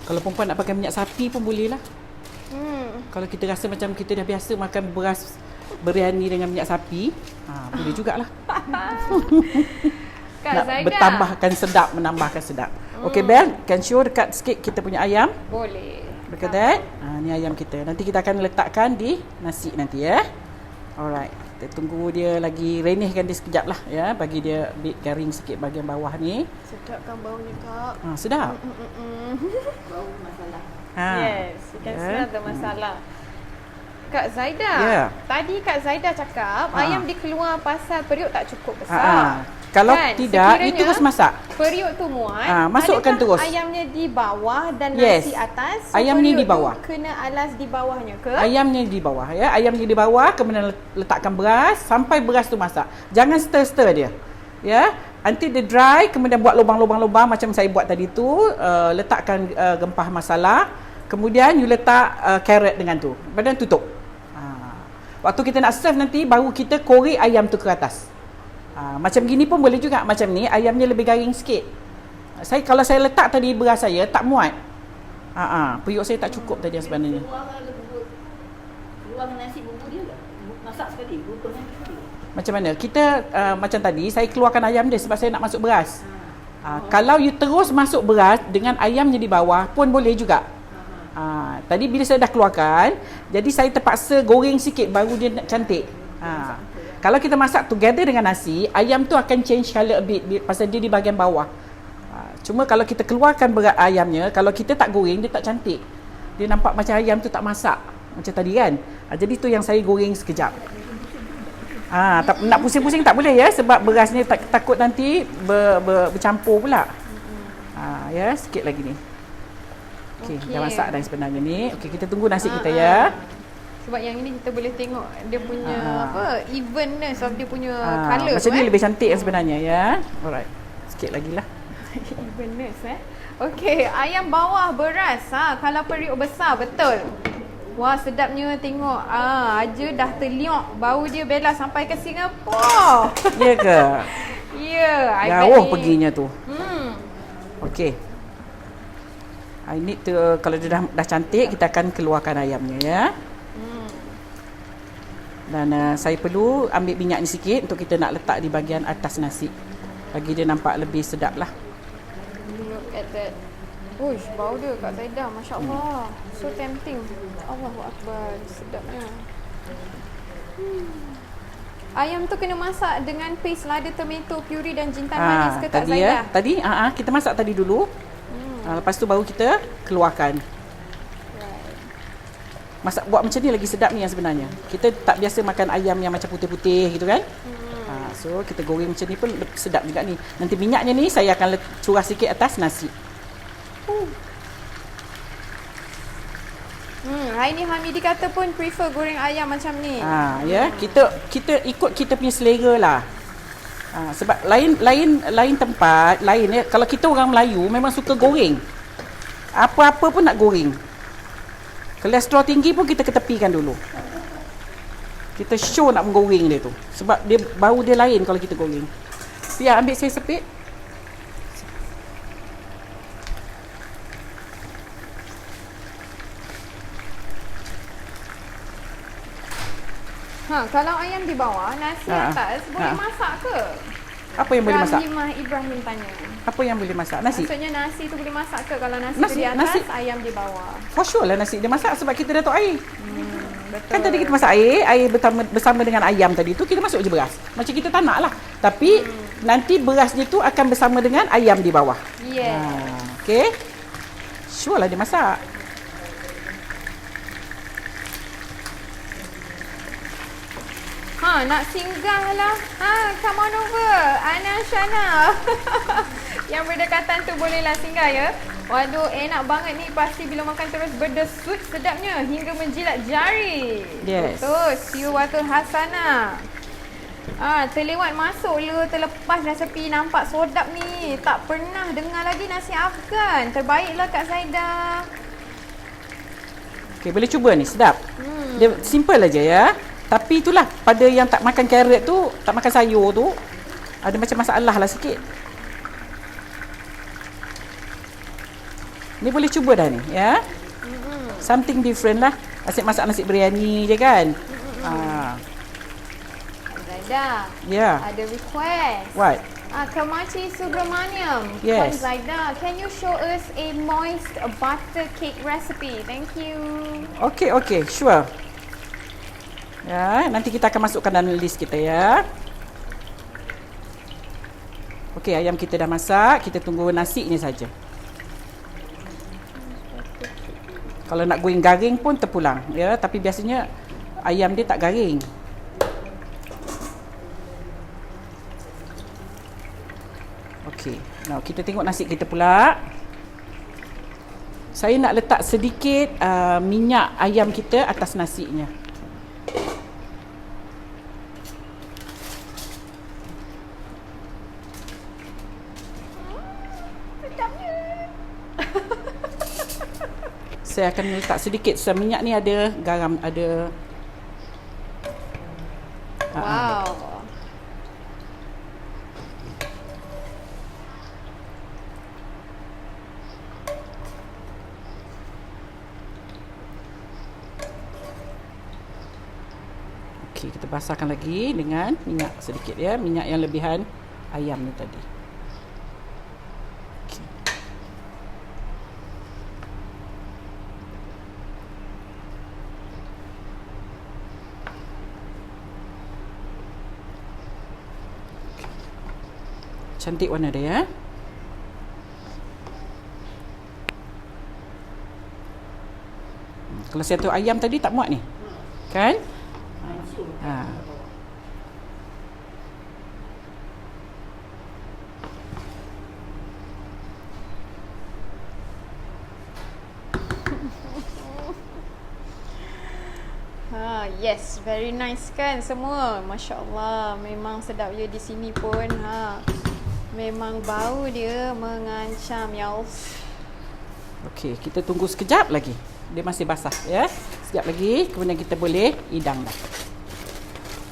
Kalau perempuan nak pakai minyak sapi pun boleh lah. Kalau kita rasa macam kita dah biasa makan beras biryani dengan minyak sapi, boleh jugalah. Kak Nak Zaida. menambahkan sedap. Okay Bel, can show dekat sikit kita punya ayam. Boleh. Look at that. Ni ayam kita. Nanti kita akan letakkan di nasi nanti ya. Alright. Kita tunggu dia lagi renihkan dia sekejap lah ya. Bagi dia bit garing sikit bahagian bawah ni. Sedap kan baunya Kak. Sedap. Bau masalah. Yes, you can smell the masala. Kak Zaida, Yeah. tadi Kak Zaida cakap ayam dikeluar pasal periuk tak cukup besar. Kalau Kan? tidak, Sekiranya you terus masak. Periuk tu muat, masukkan adakah terus. ayamnya di bawah dan Yes. nasi atas? Ayam ni periuk di bawah. tu kena alas di bawahnya ke? Ayamnya di bawah ya. Ayamnya di bawah, kemudian letakkan beras sampai beras tu masak. Jangan stir-stir dia. Ya. Until dia dry, kemudian buat lubang-lubang macam saya buat tadi tu, letakkan gempah masala. Kemudian you letak carrot dengan tu. Kemudian tutup. Waktu kita nak serve nanti, baru kita korek ayam tu ke atas. Macam gini pun boleh juga. Macam ni, ayamnya lebih garing sikit. Kalau saya letak tadi beras saya, tak muat. Periuk saya tak cukup tadi sebenarnya. Keluar nasi bumbu dia ke? Masak sekali, bumbu dengan sekali. Macam mana? Kita macam tadi, saya keluarkan ayam dia sebab saya nak masuk beras. Kalau you terus masuk beras dengan ayamnya di bawah pun boleh juga. Tadi bila saya dah keluarkan, jadi saya terpaksa goreng sikit baru dia cantik. Kalau kita masak together dengan nasi, ayam tu akan change colour a bit pasal dia di bahagian bawah. Cuma kalau kita keluarkan berat ayamnya, kalau kita tak goreng, dia tak cantik. Dia nampak macam ayam tu tak masak. Macam tadi kan. Jadi tu yang saya goreng sekejap. Nak pusing-pusing tak boleh ya, sebab berasnya takut nanti bercampur pula. Ya, sikit lagi ni. Okey, dah masak dah sebenarnya ni. Okey, kita tunggu nasi kita ya. Sebab yang ini kita boleh tengok dia punya evenness of dia punya colour. Macam ni lebih cantik sebenarnya ya. Alright. Sikit lagi lah. Evenness Okey, ayam bawah beras kalau periuk besar betul. Wah, sedapnya tengok. Aja dah terliok bau dia Bella sampai ke Singapura. Ya ke? Ya, Jauh perginya tu. Okey. I need to, kalau dia dah cantik, kita akan keluarkan ayamnya ya. Dan saya perlu ambil minyak ni sikit untuk kita nak letak di bahagian atas nasi. Bagi dia nampak lebih sedap lah. Look at that. Uish, bau dia Kak Zaida, Masya Allah. So tempting. Allahu Akbar, sedapnya. Ayam tu kena masak dengan paste lada tomato puree dan jintan manis ke Kak tadi Zaida? Tadi kita masak tadi dulu. Lepas tu baru kita keluarkan. Buat macam ni lagi sedap ni yang sebenarnya. Kita tak biasa makan ayam yang macam putih-putih gitu kan. So kita goreng macam ni pun sedap juga ni. Nanti minyaknya ni saya akan curah sikit atas nasi. Hari ni Hamidi kata pun prefer goreng ayam macam ni. Ya, kita ikut kita punya selera lah. Sebab lain tempat, lain ya. Kalau kita orang Melayu memang suka goreng. Apa-apa pun nak goreng. Kolesterol tinggi pun kita ketepikan dulu. Kita show nak menggoreng dia tu. Sebab dia bau dia lain kalau kita goreng. Ya, ambil saya sepit. Kalau ayam di bawah, nasi atas boleh masak ke? Apa yang boleh masak? Rahimah Ibrahim tanya. Apa yang boleh masak? Nasi? Maksudnya nasi tu boleh masak ke kalau nasi tu di atas, ayam di bawah? For sure lah nasi dia masak sebab kita dah tahu air. Betul. Kan tadi kita masak air bersama dengan ayam tadi tu kita masuk je beras. Macam kita tak nak lah. Tapi nanti berasnya tu akan bersama dengan ayam di bawah. Yes. Okay. Sure lah dia masak. Nak singgah lah. Come on over. Ana Shana. Yang berdekatan tu bolehlah singgah ya. Waduh, enak banget ni. Pasti bila makan terus berdesut sedapnya hingga menjilat jari. Yes. Betul. Siwatul Hasana. Terlewat masuk le, terlepas dah sepi. Nampak sedap ni. Tak pernah dengar lagi nasi Afghan. Terbaiklah Kak Zaida. Okay, boleh cuba ni. Sedap. Dia simple aja ya. Tapi itulah, pada yang tak makan carrot tu, tak makan sayur tu, Ada macam masalah lah sikit. Ni boleh cuba dah ni, ya. Something different lah. Asyik masak nasi biryani je kan. Zaida. Ya. Ada request. What? Kamachi Subramaniam. Yes. Zaida, can you show us a moist butter cake recipe? Thank you. Okay, sure. Ya, nanti kita akan masukkan dalam list kita ya. Okey, ayam kita dah masak, kita tunggu nasi ni saja. Kalau nak goreng garing pun terpulang ya, tapi biasanya ayam dia tak garing. Okey, now kita tengok nasi kita pula. Saya nak letak sedikit minyak ayam kita atas nasinya. Saya akan letak sedikit. Minyak ni ada garam, ada. Wow. Okey, kita basahkan lagi dengan minyak sedikit ya, minyak yang lebihan ayam ni tadi. Cantik warna dia ya. Kalau saya tu ayam tadi tak muat ni. Kan? Yes, very nice kan semua. Masya Allah, memang sedap je di sini pun. Memang bau dia mengancam ya. Okey, kita tunggu sekejap lagi. Dia masih basah ya. Sekejap lagi kemudian kita boleh hidang dah.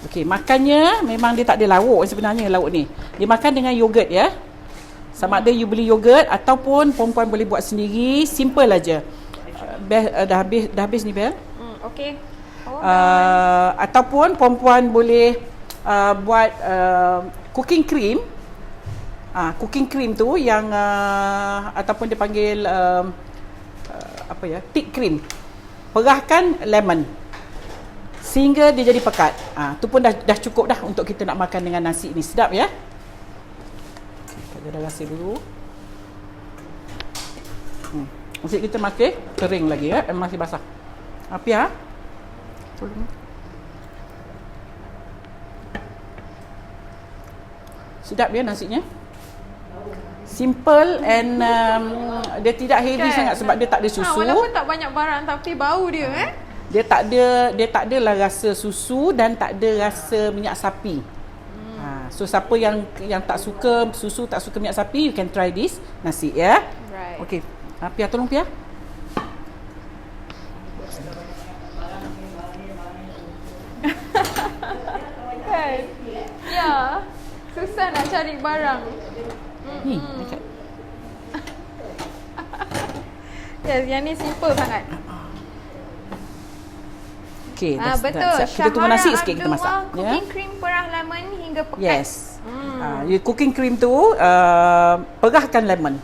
Okey, makannya memang dia tak ada lauk sebenarnya lauk ni. Dia makan dengan yogurt ya. Sama ada you beli yogurt ataupun perempuan boleh buat sendiri, simple aja. Dah habis ni Bel. Okey. Ataupun perempuan boleh buat cooking cream. Cooking cream tu yang ataupun dia panggil apa ya, thick cream. Perahkan lemon sehingga dia jadi pekat. Tu pun dah cukup dah untuk kita nak makan dengan nasi ni. Sedap ya. Kita dah rasa dulu. Nasi kita masih kering lagi ya, masih basah. Api ya. Tolong. Sedap ya nasinya. Simple and dia tidak heavy sangat sebab dia tak ada susu. Walaupun tak banyak barang tapi bau dia Dia tak adalah rasa susu dan tak ada rasa minyak sapi. So siapa yang tak suka susu, tak suka minyak sapi, you can try this nasi ya. Right. Okey. Pia tolong Pia. Kan? Ya. Susah nak cari barang. Ni, dekat. Yes, yang ni simple sangat. Okey, betul. kita tunggu nasi sikit kita masak. Cooking cream perah lemon hingga pekat. Yes. Cooking cream tu perahkan lemon.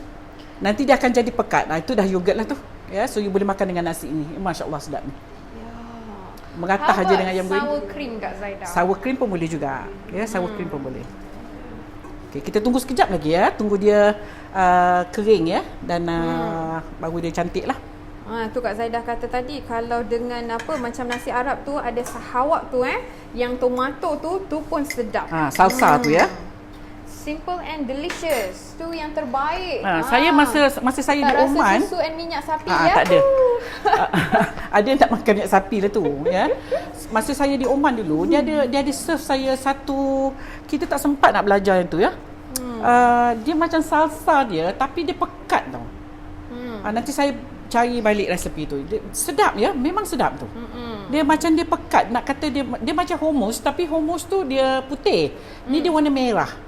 Nanti dia akan jadi pekat. Itu dah yogurt lah tu. Ya, so you boleh makan dengan nasi ini. Masya-Allah sedap ni. Meratah aja dengan ayam goreng. Sour cream Kak Zaida. Sour cream pun boleh juga. Ya, sour cream pun boleh. Okey, kita tunggu sekejap lagi ya. Tunggu dia kering ya dan baru dia cantik lah. Tu Kak Zaidah kata tadi kalau dengan macam nasi Arab tu ada sahawak tu yang tomato tu pun sedap. Salsa tu ya. Simple and delicious. Tu yang terbaik. Saya masa saya di Oman tak rasa susu and minyak sapi ya. Tak ada. Ada yang tak makan minyak sapi lah tu ya. Masa saya di Oman dulu dia ada serve saya satu, kita tak sempat nak belajar yang tu ya. Dia macam salsa dia tapi dia pekat tau. Nanti saya cari balik resepi tu. Sedap ya, memang sedap tu. Dia macam dia pekat, nak kata dia macam hummus tapi hummus tu dia putih. Ni dia warna merah.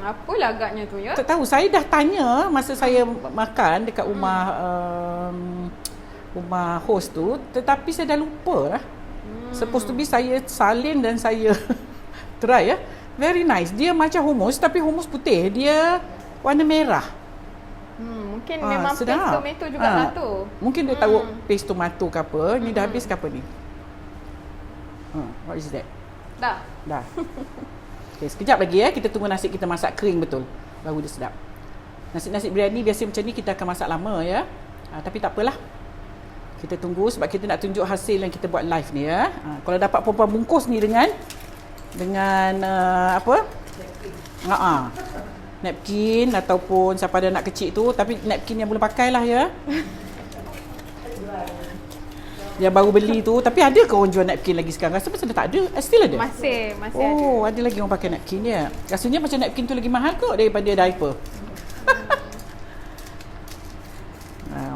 Apalah agaknya tu ya? Tak tahu, saya dah tanya masa saya makan dekat rumah rumah host tu, tetapi saya dah lupa lah. Supposed to be saya salin dan saya try ya. Very nice. Dia macam hummus tapi hummus putih. Dia warna merah. Mungkin memang paste tomato jugalah tu. Mungkin dia taruh paste tomato ke apa. Ni dah habis ke apa ni? What is that? Dah. Okay, sekejap lagi kita tunggu nasi kita masak kering betul. Baru dia sedap. Nasi biryani biasa macam ni kita akan masak lama ya. Tapi tak apalah. Kita tunggu sebab kita nak tunjuk hasil yang kita buat live ni ya. Kalau dapat perempuan bungkus ni dengan apa? Napkin ataupun siapa ada anak kecil tu, tapi napkin yang boleh pakai lah ya. Yang baru beli tu, tapi ada ke orang jual napkin lagi sekarang? Rasa macam dah tak ada. Still ada? Masih ada. Oh, ada lagi orang pakai napkin ya. Rasanya macam napkin tu lagi mahal kot daripada diaper.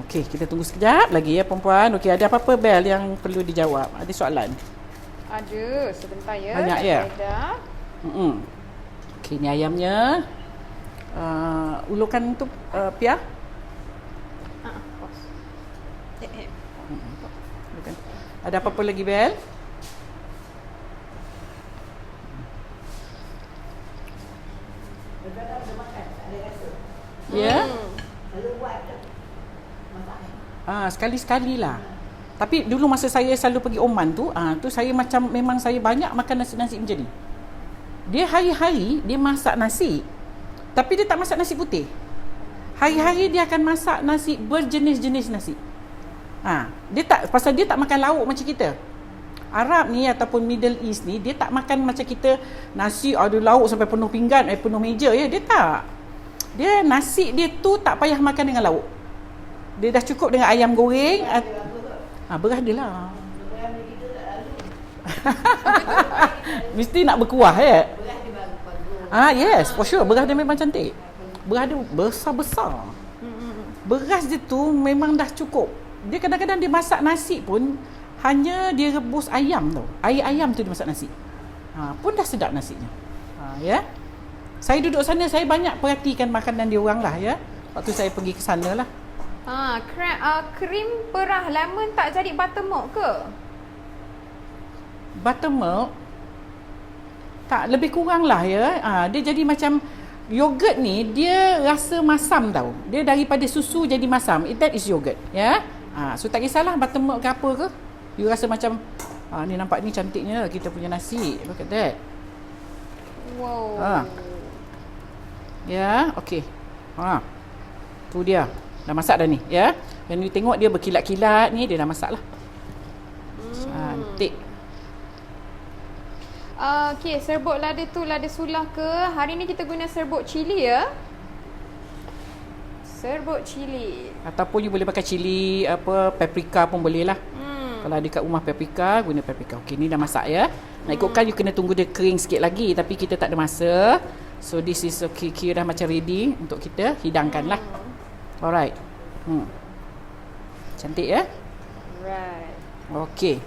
Okey, kita tunggu sekejap lagi ya perempuan. Okey, ada apa-apa Bel yang perlu dijawab? Ada soalan? Ada, sebentar ya. Banyak ya? Okey, ni ayamnya. Ulukan tu Pia? Ada apa-apa lagi Bel? Ya? Sekali-sekali lah. Tapi dulu masa saya selalu pergi Oman tu, tu saya macam memang saya banyak makan nasi-nasi macam ni. Dia hari-hari dia masak nasi. Tapi dia tak masak nasi putih. Hari-hari dia akan masak nasi berjenis-jenis nasi. Dia tak, pasal dia tak makan lauk macam kita. Arab ni ataupun Middle East ni dia tak makan macam kita nasi ada lauk sampai penuh pinggan, penuh meja ya. Dia tak. Dia nasi dia tu tak payah makan dengan lauk. Dia dah cukup dengan ayam goreng. Beras dia lah. Mesti nak berkuah ya. Yes, for sure. Beras dia memang cantik. Beras dia besar-besar. Beras dia tu memang dah cukup. Dia kadang-kadang dia masak nasi pun hanya dia rebus ayam tau. Air ayam tu dia masak nasi. Pun dah sedap nasinya. Ya. Saya duduk sana, saya banyak perhatikan makanan dia orang lah ya. Waktu saya pergi ke sana lah. Krim perah lemon tak jadi buttermilk ke? Buttermilk tak, lebih kurang lah ya. Dia jadi macam yogurt ni dia rasa masam tau. Dia daripada susu jadi masam. That is yogurt ya. So tak kisahlah buttermilk ke apa ke. You rasa macam ni nampak ni cantiknya kita punya nasi. Look at that. Wow. Ya, okey. Tu dia. Dah masak dah ni ya. Yang you tengok dia berkilat-kilat ni dia dah masak lah. Cantik. Okey, serbuk lada tu lada sulah ke? Hari ni kita guna serbuk cili ya. Serbuk cili. Ataupun you boleh pakai cili paprika pun boleh lah. Kalau ada kat rumah paprika, guna paprika. Okey, ni dah masak ya. Nak ikutkan you kena tunggu dia kering sikit lagi, tapi kita tak ada masa. So this is okay, kira dah macam ready untuk kita hidangkan lah. Alright. Cantik ya? Right. Okey.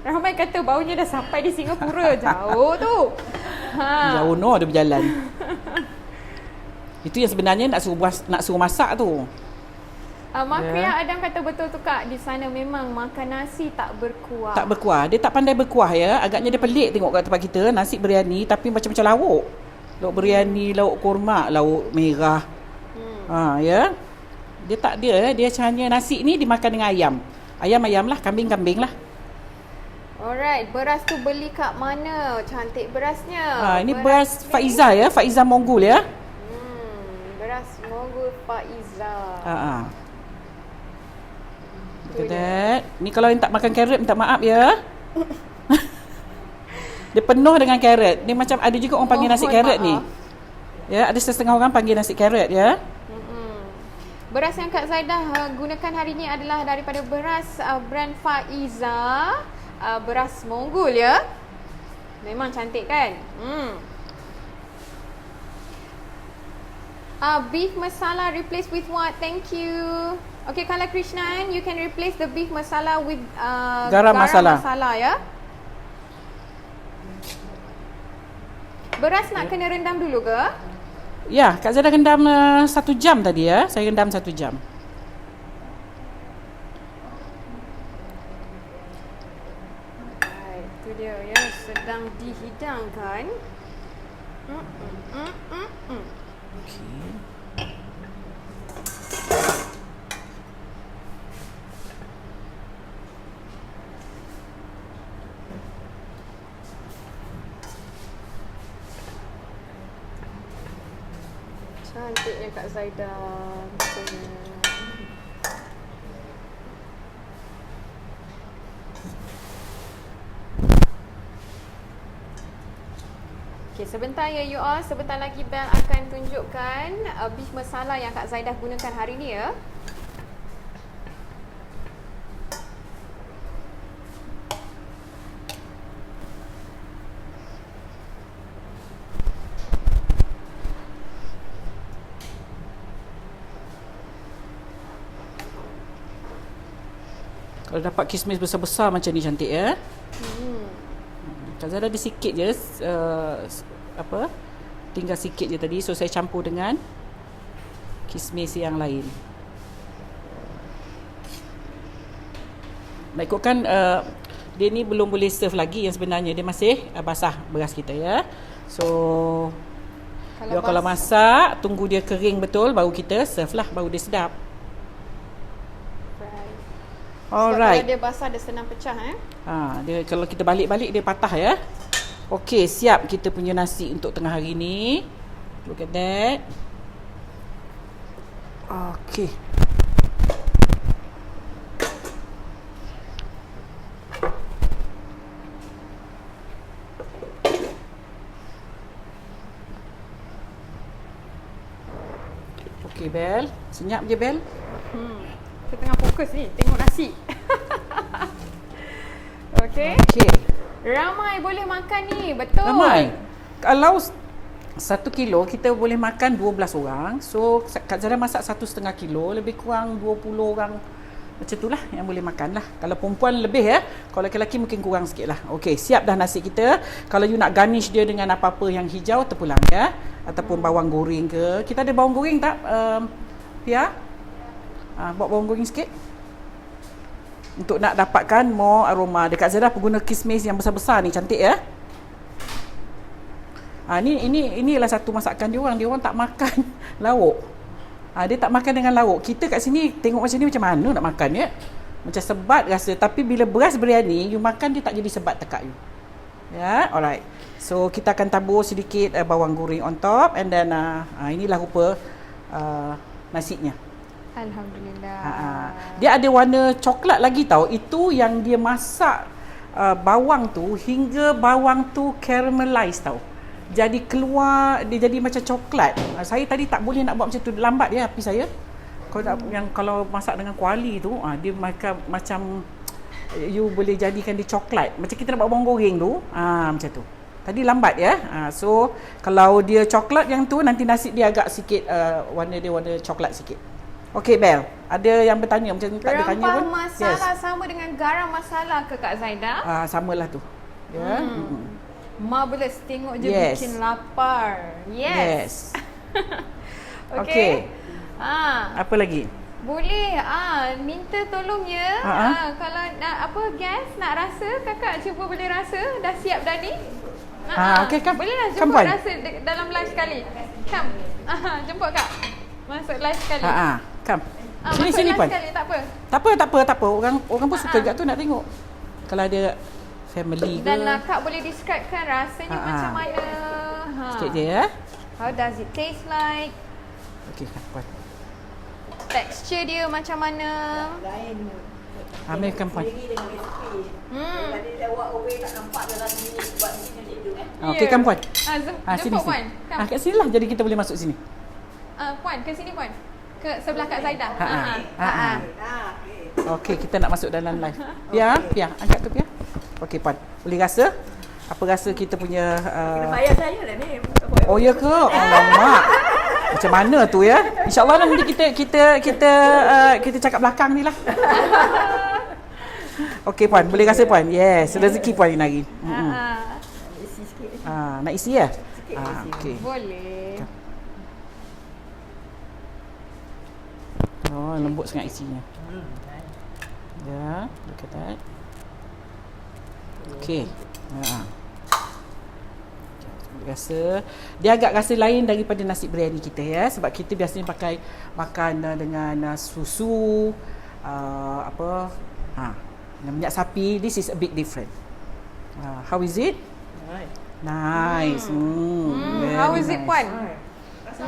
Ramai kata baunya dah sampai di Singapura. Jauh tu. Jauh no ada berjalan. Itu yang sebenarnya nak suruh masak tu. Makria Adam kata betul tu Kak. Di sana memang makan nasi tak berkuah. Tak berkuah. Dia tak pandai berkuah ya. Agaknya dia pelik tengok kat tempat kita. Nasi biryani tapi macam-macam lauk. Lauk biryani, lauk kurma, lauk merah. Ya. Dia tak dia. Dia hanya nasi ni dimakan dengan ayam. Ayam-ayam lah, kambing-kambing lah. Alright, beras tu beli kat mana? Cantik berasnya. Ini beras Faiza ya, Faiza Monggol ya. Beras Monggol Faiza. Look at that. Ni kalau yang tak makan carrot minta maaf ya. Dia penuh dengan carrot. Dia macam ada juga orang panggil nasi carrot ni. Ya, ada setengah orang panggil nasi carrot ya. Beras yang Kak Zaidah gunakan hari ini adalah daripada beras brand Faiza. Beras Monggol ya. Memang cantik kan? Beef masala replace with what? Thank you. Okay, Kala Krishnan, you can replace the beef masala with garam masala ya. Beras nak kena rendam dulu ke? Ya, Kak Zaida rendam 1 jam tadi ya. Saya rendam 1 jam. Baik, itu dia ya, sedang dihidangkan. Okey. Cantiknya Kak Zaida. Betulnya. Okay, sebentar ya you all. Sebentar lagi Bel akan tunjukkan beef masala yang Kak Zaidah gunakan hari ni ya. Kalau dapat kismis besar-besar macam ni cantik ya. Kak Zaida ada sikit je tinggal sikit je tadi, so saya campur dengan kismis yang lain. Nak ikutkan dia ni belum boleh serve lagi, yang sebenarnya dia masih basah beras kita ya. So kalau masak tunggu dia kering betul baru kita serve lah, baru dia sedap. Alright. Kalau dia basah dia senang pecah Dia kalau kita balik-balik dia patah ya. Okey, siap kita punya nasi untuk tengah hari ni. Look at that. Okey. Okey Bel, senyap je Bel. Kita tengah fokus ni tengok nasi. Okey. Okey. Ramai boleh makan ni, betul. Ramai. Kalau 1 kilo kita boleh makan 12 orang. So Kak Zaida masak 1,5 kilo, lebih kurang 20 orang. Macam itulah yang boleh makan lah. Kalau perempuan lebih ya. Kalau lelaki mungkin kurang sikit lah. Okey, siap dah nasi kita. Kalau you nak garnish dia dengan apa-apa yang hijau, terpulang ya. Ataupun bawang goreng ke. Kita ada bawang goreng tak? Pia? Bawa bawang goreng sikit. Untuk nak dapatkan more aroma. Dekat Zaida guna kismis yang besar-besar ni, cantik ya. Inilah satu masakan dia orang. Dia orang tak makan lauk. Dia tak makan dengan lauk. Kita kat sini tengok macam ni macam mana nak makan ya. Macam sebat rasa. Tapi bila beras biryani, you makan dia tak jadi sebat tekak you. Ya, alright. So kita akan tabur sedikit bawang goreng on top. And then inilah rupa nasinya. Alhamdulillah. Dia ada warna coklat lagi tau. Itu yang dia masak bawang tu hingga bawang tu caramelize tau. Jadi keluar, dia jadi macam coklat. Saya tadi tak boleh nak buat macam tu, lambat dia api saya. Kalau masak dengan kuali tu, dia macam you boleh jadikan dia coklat. Macam kita nak buat bawang goreng tu, macam tu. Tadi lambat ya. So kalau dia coklat yang tu, nanti nasi dia agak sikit warna dia warna coklat sikit. Okey Bel, ada yang bertanya macam tak ada tanya pun. Rempah masala sama dengan garam masala ke Kak Zaida? Samalah tu. Ya. Marvelous, tengok je bikin lapar. Yes. Okey. Apa lagi? Boleh minta tolong ya. Kalau nak gas nak rasa, kakak cuba boleh rasa dah siap dah ni. Okey, come. Boleh lah jemput rasa dalam live sekali. Come. Jemput Kak. Masuk live sekali. Come. Sini Puan. Tak apa. Tak apa. Orang pun suka kat tu nak tengok. Kalau ada family ke. Dan Kak boleh describekan rasanya macam mana. Sikit je ya. How does it taste like? Okey, Puan. Tekstur dia macam mana? Lain. Ambilkan Puan. Tadi saya buat away tak nampak dia rasa ni buat ni macam tu Okey kan Puan. Sini Puan. Kat sini lah, jadi kita boleh masuk sini. Puan, ke sini Puan. Ke sebelah Kak Zaida. Okey, kita nak masuk dalam live. Pia, angkat tu Pia. Okey Puan, boleh rasa? Apa rasa kita punya Kena bayar saya lah ni. Oh ya ke? Alamak. Macam mana tu ya? InsyaAllah nanti kita cakap belakang ni lah. Okey Puan, boleh rasa Puan? Yes, rezeki Puan ni hari. Isi sikit. Nak isi ya? sikit di sini. Okey. Boleh. Oh, lembut sangat isinya. Kan. Ya, look at that. Okey. Dia agak rasa lain daripada nasi biryani kita ya, sebab kita biasanya pakai makan dengan susu dengan minyak sapi. This is a bit different. How is it? Nice. How is it, Puan?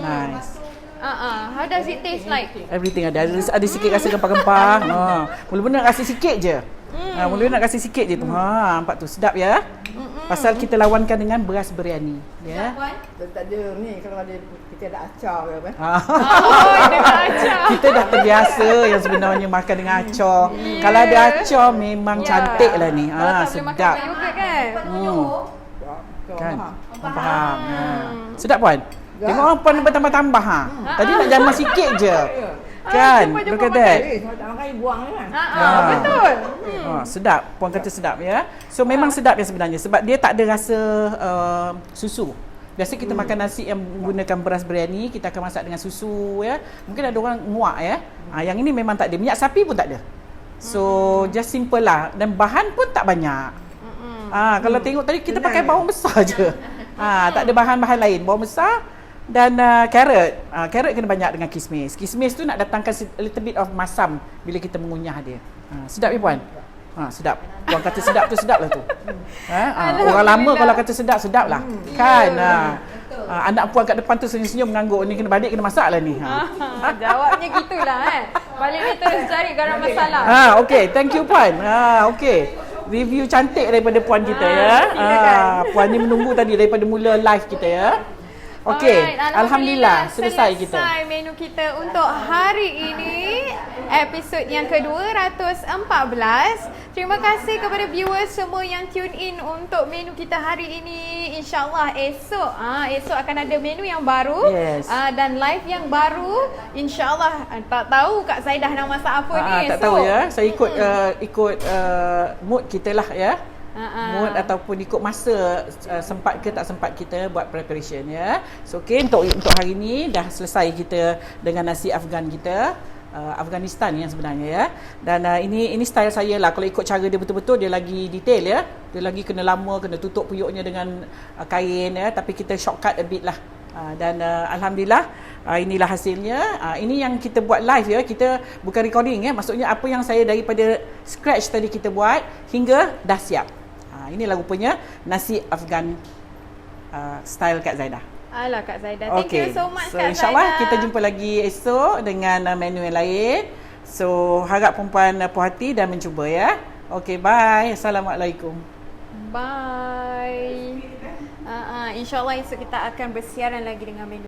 Nice. How does it taste like? Everything ada sikit rasa gempar-gempar. Mula-mula nak rasa sikit je. Mula-mula nak rasa sikit je tu. Nampak tu sedap ya. Pasal kita lawankan dengan beras biryani, ya. Tak ada ni kalau ada kita ada acar ke apa. Dengan acar. Kita dah terbiasa yang sebenarnya makan dengan acar. Kalau ada acar memang cantik lah ni. Kalau tak boleh makan Sedap. dengan yogurt kan? Kan? Faham. Sedap Puan. Tengok orang Puan bertambah-tambah Tadi nak jamah sikit je. Kan? Look at that. Kalau tak makan buang kan. Betul. Sedap. Puan kata sedap ya. So memang sedap ya sebenarnya sebab dia tak ada rasa susu. Biasa kita makan nasi yang menggunakan beras biryani, kita akan masak dengan susu ya. Mungkin ada orang nguak ya. Yang ini memang tak ada. Minyak sapi pun tak ada. So just simple lah dan bahan pun tak banyak. Kalau tengok tadi kita pakai bawang besar je. Tak ada bahan-bahan lain. Bawang besar dan carrot. Carrot kena banyak dengan kismis. Kismis tu nak datangkan a little bit of masam bila kita mengunyah dia. Sedap ya Puan? Sedap. Puan kata sedap tu sedap lah tu. Orang lama kalau kata sedap, sedap lah. Kan? Anak Puan kat depan tu senyum-senyum mengangguk. Ni kena balik, kena masak lah ni. Jawabnya gitulah kan. Balik ni terus cari garam masala. Okay. Thank you Puan. Okay. Review cantik daripada Puan kita ya. Puan ni menunggu tadi daripada mula live kita ya. Okey, alhamdulillah selesai kita. Selesai menu kita untuk hari ini, episod yang ke-214. Terima kasih kepada viewers semua yang tune in untuk menu kita hari ini. InsyaAllah esok akan ada menu yang baru. Yes. Dan live yang baru. InsyaAllah tak tahu Kak Zaidah nak masak apa ni Tak esok. tahu ya. Saya ikut mood kita lah ya. Mood ataupun ikut masa sempat ke tak sempat kita buat preparation ya. So untuk hari ni dah selesai kita dengan nasi Afghan kita. Afghanistan yang sebenarnya ya. Dan ini style saya lah. Kalau ikut cara dia betul-betul dia lagi detail ya. Dia lagi kena lama, kena tutup puyuknya dengan kain ya. Tapi kita shortcut a bit lah. Dan alhamdulillah inilah hasilnya. Ini yang kita buat live ya. Kita bukan recording ya. Maksudnya apa yang saya daripada scratch tadi kita buat hingga dah siap. Inilah rupanya nasi Afghan style Kak Zaidah. Alah Kak Zaidah. Thank you so much Kak Zaidah. InsyaAllah kita jumpa lagi esok dengan menu yang lain. So harap perempuan puas hati dan mencuba ya. Okay, bye. Assalamualaikum. Bye. InsyaAllah esok kita akan bersiaran lagi dengan menu